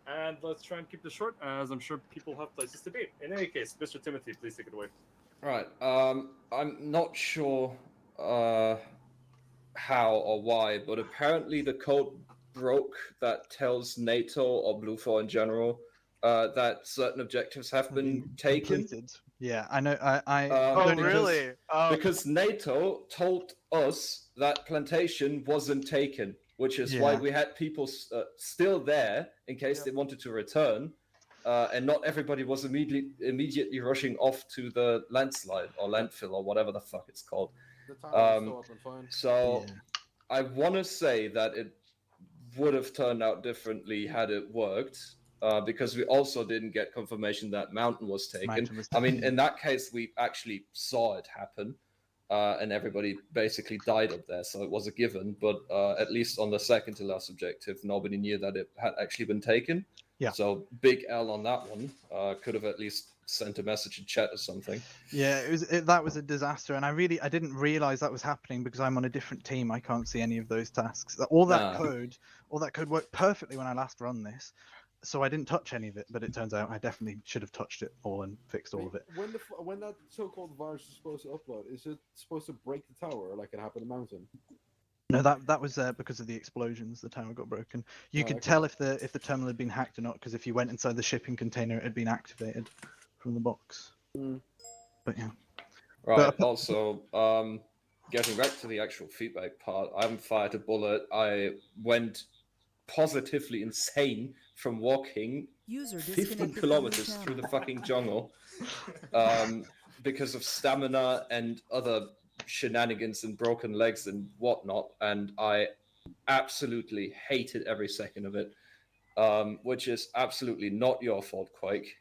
And let's try and keep this short, as I'm sure people have places to be. In any case, Mr. Timothy, please take it away. Right. I'm not sure how or why, but apparently the code broke that tells NATO or Bluefall in general that certain objectives have been taken. Completed. Yeah, I know. Because NATO told us that plantation wasn't taken, which is why Yeah. we had people still there in case they wanted to return, and not everybody was immediately rushing off to the landslide or landfill or whatever the fuck it's called. The tower is still up and fine. So I want to say that it would have turned out differently had it worked, because we also didn't get confirmation that mountain was taken. Mountain was I mean, taken. in that case, we actually saw it happen, and everybody basically died up there, so it was a given. But at least on the second to last objective, nobody knew that it had actually been taken. Yeah. So big L on that one. Could have at least sent a message in chat or something. Yeah, that was a disaster, and I didn't realize that was happening because I'm on a different team. I can't see any of those tasks. All that code worked perfectly when I last run this, so I didn't touch any of it. But it turns out I definitely should have touched it all and fixed all of it. When that so-called virus is supposed to upload, is it supposed to break the tower like it happened in Mountain? No, that was because of the explosions. The tower got broken. You could tell if the terminal had been hacked or not, because if you went inside the shipping container, it had been activated from the box. But yeah. Right. Also, getting back to the actual feedback part, I haven't fired a bullet. I went positively insane from walking User 15 disconnected from kilometers your through the channel. fucking jungle because of stamina and other shenanigans and broken legs and whatnot, and I absolutely hated every second of it, which is absolutely not your fault, Quake.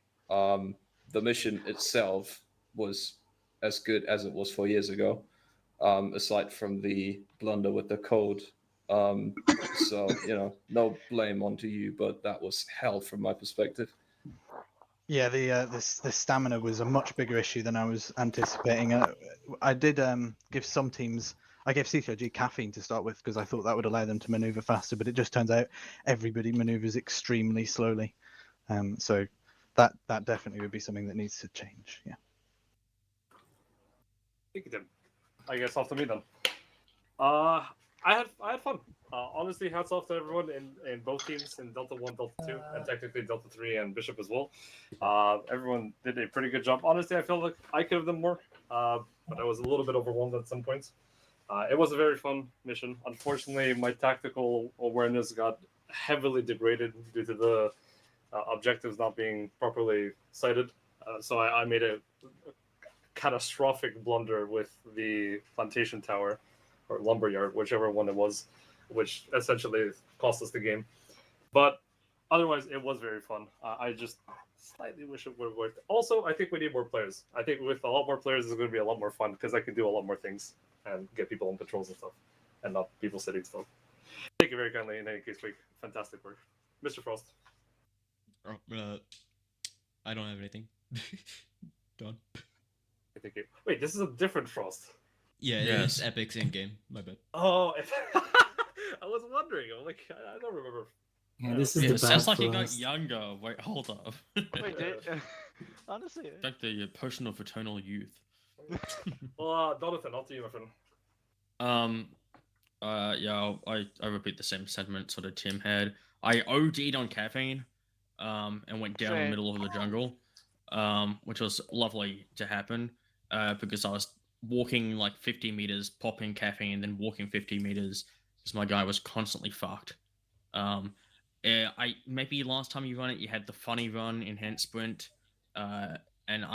The mission itself was as good as it was 4 years ago, aside from the blunder with the code. So, no blame onto you, but that was hell from my perspective. Yeah, the stamina was a much bigger issue than I was anticipating. I did give some teams. I gave CCRG caffeine to start with because I thought that would allow them to maneuver faster, but it just turns out everybody maneuvers extremely slowly. So that definitely would be something that needs to change. Yeah. Thank you, Tim. I guess off to me then. I had fun. Honestly, hats off to everyone in both teams, in Delta 1, Delta 2, and technically Delta 3 and Bishop as well. Everyone did a pretty good job. Honestly, I feel like I could have done more, but I was a little bit overwhelmed at some points. It was a very fun mission. Unfortunately, my tactical awareness got heavily degraded due to the objectives not being properly cited. So I made a catastrophic blunder with the plantation tower or lumberyard, whichever one it was, which essentially cost us the game. But otherwise, it was very fun. I just slightly wish it would have worked. Also, I think we need more players. I think with a lot more players, it's going to be a lot more fun because I can do a lot more things and get people on patrols and stuff, and not people sitting still. Thank you very kindly. In any case, fantastic work, Mr. Frost. I don't have anything. Done. Thank you. Wait, this is a different Frost. Yeah, it's Epic's in-game. My bad. Oh, I was wondering. I'm like, I don't remember. Yeah, this is the It sounds bad like he got Frost. younger. Wait, hold up. Wait, honestly. Like the personal fraternal youth. Well, Donathan, on to you, my friend. Yeah, I repeat the same sentiment sort of Tim had. I OD'd on caffeine, and went down in the middle of the jungle, which was lovely to happen, because I was walking like 50 meters, popping caffeine, then walking 50 meters, because my guy was constantly fucked. Maybe last time you run it, you had the funny run, enhanced sprint, and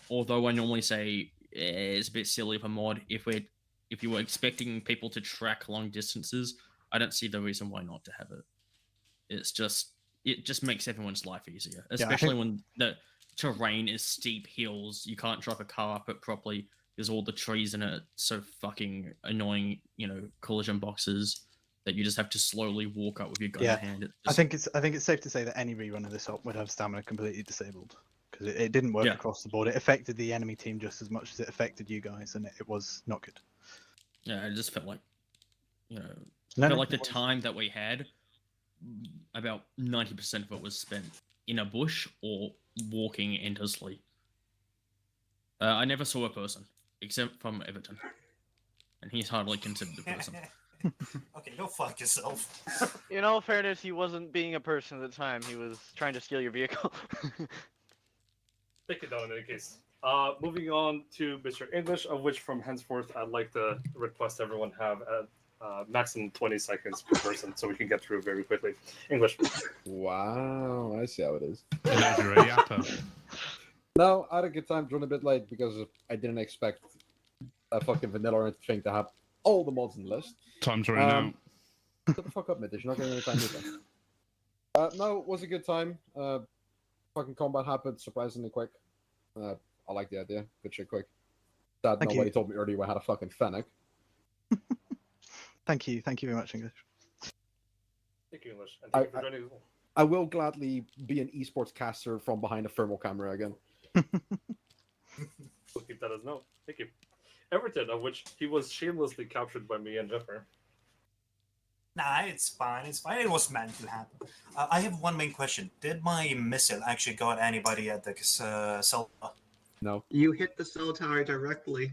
although I normally say it's a bit silly of a mod, if you were expecting people to track long distances, I don't see the reason why not to have it. It just makes everyone's life easier, especially when the terrain is steep hills. You can't drive a car up it properly. There's all the trees in it, so fucking annoying, collision boxes that you just have to slowly walk up with your gun in hand. I think it's safe to say that any rerun of this op would have stamina completely disabled, because it didn't work across the board. It affected the enemy team just as much as it affected you guys, and it was not good. Yeah, it just felt like, the time that we had, about 90% of it was spent in a bush or walking endlessly. I never saw a person, except from Everton, and he's hardly considered a person. Okay, go fuck yourself. In all fairness, he wasn't being a person at the time. He was trying to steal your vehicle. Take it down in any case. Moving on to Mr. English, of which from henceforth I'd like to request everyone have a maximum 20 seconds per person so we can get through very quickly. English. Wow, I see how it is. Yapper. No, I had a good time, joined a bit late because I didn't expect a fucking vanilla thing to have all the mods in the list. Time's running out. Shut the fuck up, Mitch. You're not getting any time either. No, it was a good time. Fucking combat happened surprisingly quick. I like the idea. Good shit quick. That nobody told me earlier I had a fucking Fennec. Thank you very much, English. Thank you, English. And thank you for joining as well. I will gladly be an esports caster from behind a thermal camera again. We'll keep that as note. Thank you. Everton, of which he was shamelessly captured by me and Jeffer. Nah, it's fine. It's fine. It was meant to happen. I have one main question. Did my missile actually go at anybody at the cell? No. You hit the cell tower directly.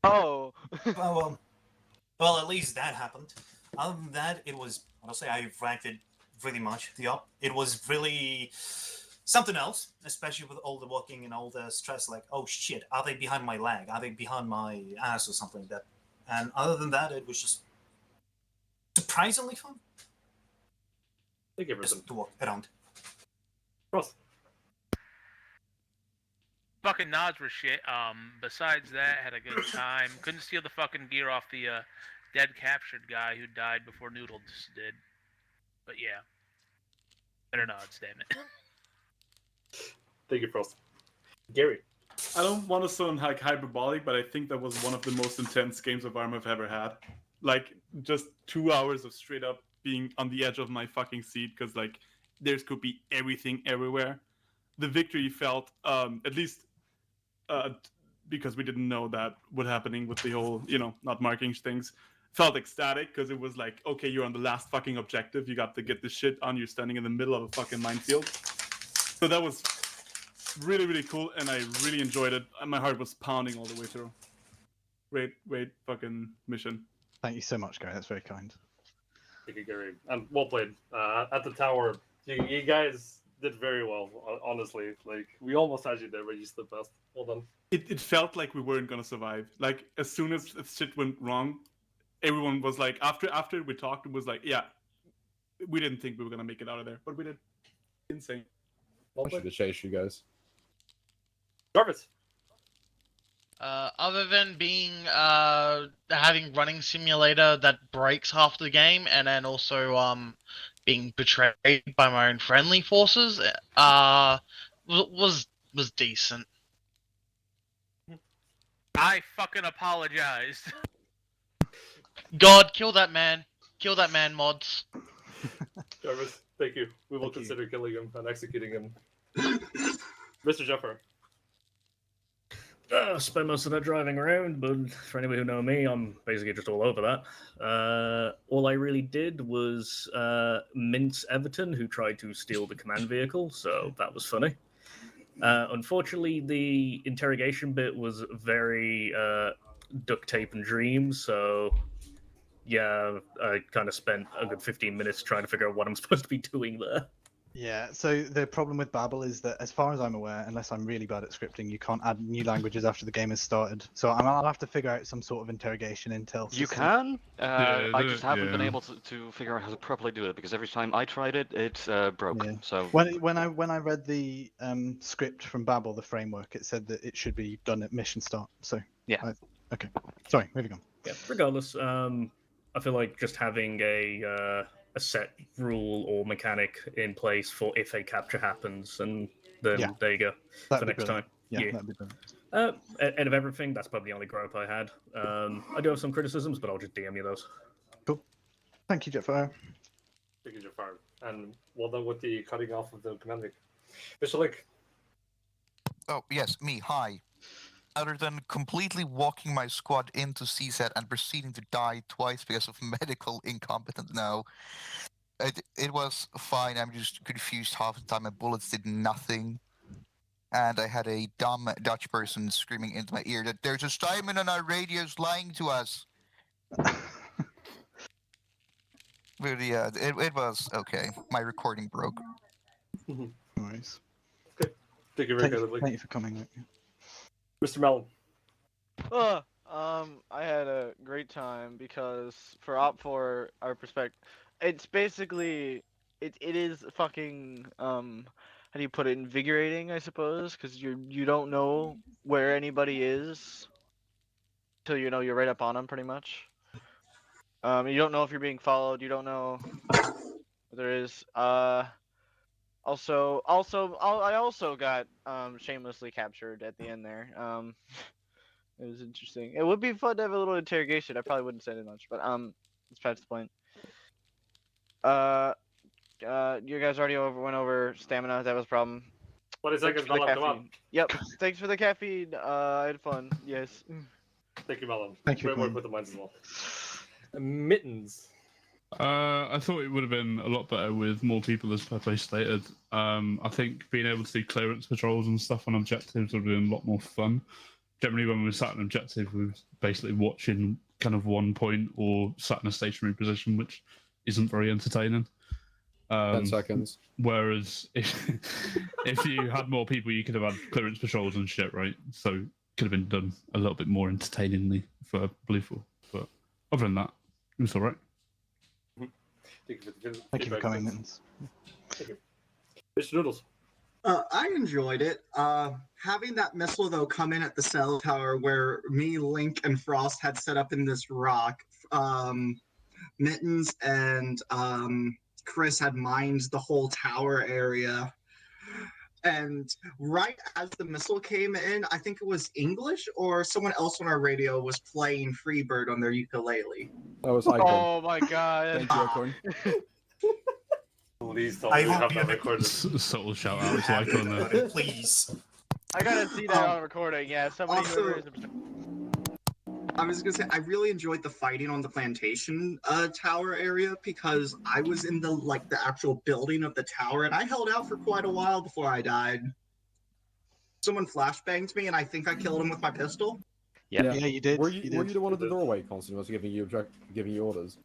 Oh. Well, at least that happened. Other than that, it was, honestly, I ranked it really much. It was really something else, especially with all the walking and all the stress, like, oh shit, are they behind my leg? Are they behind my ass or something like that? And other than that, it was just surprisingly fun. Thank you, Everton. To walk around. Ross. Fucking nods were shit. Besides that, had a good time. Couldn't steal the fucking gear off the dead captured guy who died before Noodles did. But yeah. Better nods, damn it. Thank you, Frost. Gary. I don't want to sound like hyperbolic, but I think that was one of the most intense games of Arma I've ever had. Like, just 2 hours of straight up being on the edge of my fucking seat, because, like, there could be everything everywhere. The victory felt, at least, because we didn't know that what happening with the whole, not marking things, felt ecstatic, because it was like, okay, you're on the last fucking objective, you got to get this shit on, you're standing in the middle of a fucking minefield. So that was really, really cool, and I really enjoyed it, and my heart was pounding all the way through. great fucking mission. Thank you so much, Gary. That's very kind. Thank you, Gary. And well played. At the tower, you guys did very well, honestly. Like, we almost had you there, but you still passed. Well done. It felt like we weren't gonna survive. Like, as soon as shit went wrong, everyone was like, after we talked, it was like, yeah, we didn't think we were gonna make it out of there, but we did. Insane. Well I should have chased you guys. Jarvis. Other than being having running simulator that breaks half the game, and then also being betrayed by my own friendly forces, was decent. I fucking apologized. God, kill that man! Kill that man, mods. Jarvis, thank you. We will consider killing him and executing him. Mr. Jefffer. Spent most of that driving around, but for anybody who know me, I'm basically just all over that. All I really did was mince Everton, who tried to steal the command vehicle, so that was funny. Unfortunately, the interrogation bit was very duct tape and dreams, so yeah, I kind of spent a good 15 minutes trying to figure out what I'm supposed to be doing there. Yeah, so the problem with Babel is that, as far as I'm aware, unless I'm really bad at scripting, you can't add new languages after the game has started. So I'll have to figure out some sort of interrogation intel system. You can? I just haven't been able to figure out how to properly do it, because every time I tried it, it broke. Yeah. So when I read the script from Babel, the framework, it said that it should be done at mission start. So yeah. Okay. Sorry, moving on. Yeah. Regardless, I feel like just having a set rule or mechanic in place for if a capture happens, and then there you go for next time. Yeah, that'd be brilliant. Out of everything, that's probably the only gripe I had. I do have some criticisms, but I'll just DM you those. Cool. Thank you, Jetfire. Thank you, Jafar. And well done with the cutting off of the commanding. Mr. Link. Oh, yes, me. Hi. Other than completely walking my squad into CSAT and proceeding to die twice because of medical incompetence, no. It was fine. I'm just confused half the time. My bullets did nothing. And I had a dumb Dutch person screaming into my ear that there's a Simon on our radios lying to us. But yeah, it was okay. My recording broke. Nice. Okay. Thank you very kindly. Thank you for coming. Mr. Mellon. I had a great time because for Op4, our perspective, it's basically it is fucking how do you put it, invigorating, I suppose, because you don't know where anybody is till you know you're right up on them, pretty much. You don't know if you're being followed. You don't know what there is. I also got shamelessly captured at the end there. It was interesting. It would be fun to have a little interrogation. I probably wouldn't say it much, but let's pass the point. You guys already went over stamina. That was a problem. 20 seconds, Mellon, come on. Yep. Thanks for the caffeine. I had fun. Yes. Thank you, Mellon. Thank you. Great work with the mines as well. Mittens. I thought it would have been a lot better with more people, as Pepe stated. I think being able to do clearance patrols and stuff on objectives would have been a lot more fun. Generally, when we sat in an objective, we were basically watching kind of one point or sat in a stationary position, which isn't very entertaining. 10 seconds. Whereas if you had more people, you could have had clearance patrols and shit, right? So it could have been done a little bit more entertainingly for Blueful. But other than that, it was all right. Thank you for coming, Mittens. Thank you. Mr. Noodles. I enjoyed it. Having that missile, though, come in at the cell tower where me, Link, and Frost had set up in this rock. Mittens and Chris had mined the whole tower area. And right as the missile came in, I think it was English or someone else on our radio was playing Freebird on their ukulele. That was Icon. Oh my god. Thank you, Icon. Please don't have that recorded. Subtle shout out to Icon there. Please. I gotta see that on recording. Yeah, somebody. Also, I was gonna say I really enjoyed the fighting on the plantation tower area because I was in the actual building of the tower and I held out for quite a while before I died. Someone flashbanged me and I think I killed him with my pistol. Yeah, you did. Were you, you were did. you the one at the doorway constantly was giving you orders?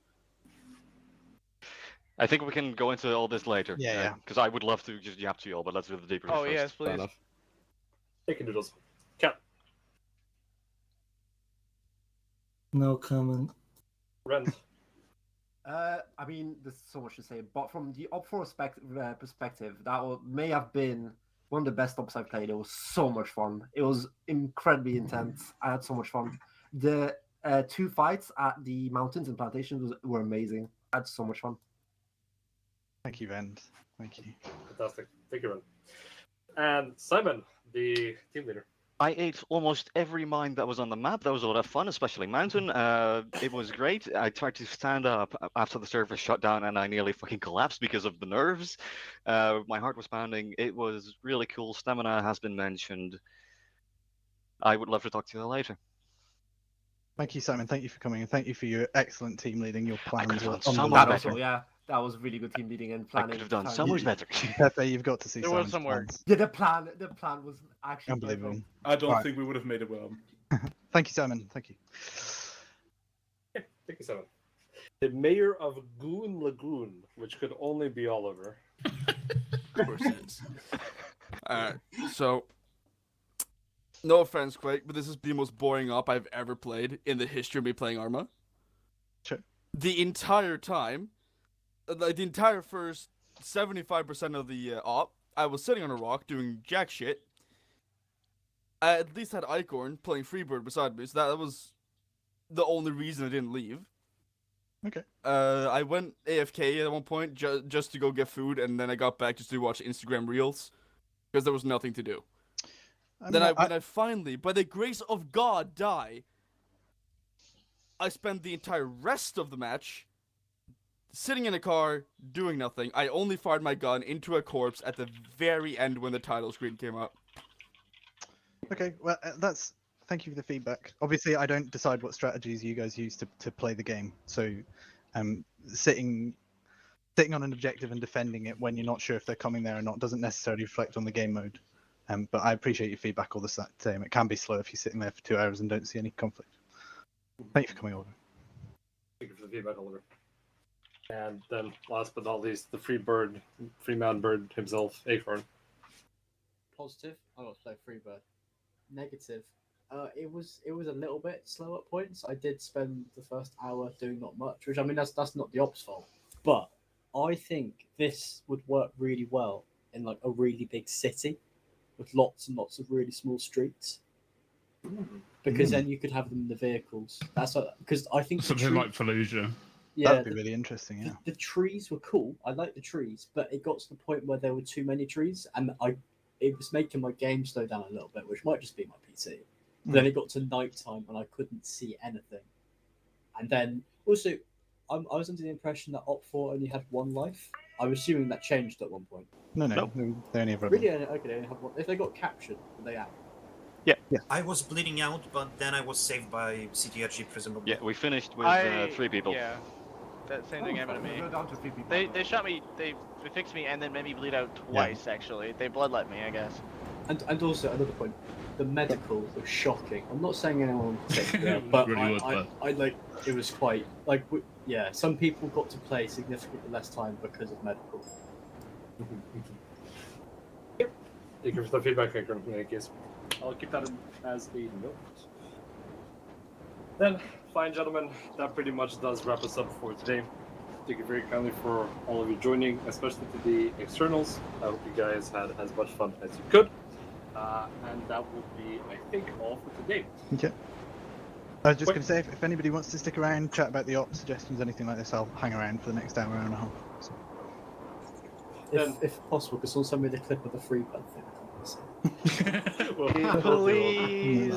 I think we can go into all this later. Yeah. Because I would love to just yap to you all, but let's do the debrief first. yes, please. Take it, doodles. Cat. No comment. Ren. I mean, there's so much to say, but from the Op4 perspective, that may have been one of the best ops I've played. It was so much fun. It was incredibly intense. I had so much fun. The 2 fights at the mountains and plantations were amazing. I had so much fun. Thank you, Vend. Thank you. Fantastic. Thank you, Ren. And Simon, the team leader. I ate almost every mine that was on the map. That was a lot of fun, especially Mountain. It was great. I tried to stand up after the server shut down and I nearly fucking collapsed because of the nerves. My heart was pounding. It was really cool. Stamina has been mentioned. I would love to talk to you later. Thank you, Simon. Thank you for coming, and thank you for your excellent team leading. Your plans were so much better. Also, yeah, that was really good team leading and planning. I could have done so much better. Pepe, you've got to see There was Simon's some work. plans. Yeah, the plan was actually Unbelievable. perfect. I don't Right. think we would have made it well. Thank you, Simon. Thank you. Thank you, Simon. The mayor of Goon Lagoon, which could only be Oliver. Of course it is. Alright, so no offense, Quake, but this is the most boring op I've ever played in the history of me playing Arma. Sure. The entire time, like the entire first 75% of the op, I was sitting on a rock doing jack shit. I at least had Icorn playing Freebird beside me, so that was the only reason I didn't leave. Okay. I went AFK at one point just to go get food, and then I got back just to watch Instagram Reels because there was nothing to do. When I finally, by the grace of God, die, I spent the entire rest of the match sitting in a car doing nothing. I only fired my gun into a corpse at the very end when the title screen came up. Okay, well, that's. Thank you for the feedback. Obviously, I don't decide what strategies you guys use to play the game. So, sitting on an objective and defending it when you're not sure if they're coming there or not doesn't necessarily reflect on the game mode. But I appreciate your feedback all the same. It can be slow if you're sitting there for 2 hours and don't see any conflict. Thank you for coming over. Thank you for the feedback, Oliver. And then, last but not least, the free man bird himself, Acorn. Positive, I got to play Freebird. Negative, it was a little bit slow at points. I did spend the first hour doing not much, which I mean that's not the ops fault. But I think this would work really well in like a really big city with lots and lots of really small streets. Because then you could have them in the vehicles. That's because I think something like Fallujah. Yeah, that'd be really interesting. Yeah, the trees were cool. I like the trees, but it got to the point where there were too many trees, and it was making my game slow down a little bit, which might just be my PC. Then it got to night time and I couldn't see anything. And then also, I was under the impression that Op4 only had 1 life. I'm assuming that changed at one point. No, they only have really. Okay, they only have 1. If they got captured, were they out? Yeah. I was bleeding out, but then I was saved by CTRG, presumably. Yeah, we finished with 3 people. Yeah, that same thing happened to me. Go down to 3 people. They shot me. They fixed me and then made me bleed out twice. Actually, they bloodlet me, I guess. And also another point, the medical was shocking. I'm not saying anyone sick there, but Really I like it was quite like yeah. Some people got to play significantly less time because of medical. Yep. Thank you for the feedback, Acorn. In any case, I'll keep that as a note. Then, fine gentlemen, that pretty much does wrap us up for today. Thank you very kindly for all of you joining, especially to the externals. I hope you guys had as much fun as you could. And that will be, I think, all for today. Okay. I was just going to say, if anybody wants to stick around, chat about the ops, suggestions, anything like this, I'll hang around for the next hour and a half. So. If possible, because someone send me the clip of the Freebird thing. Well, Please.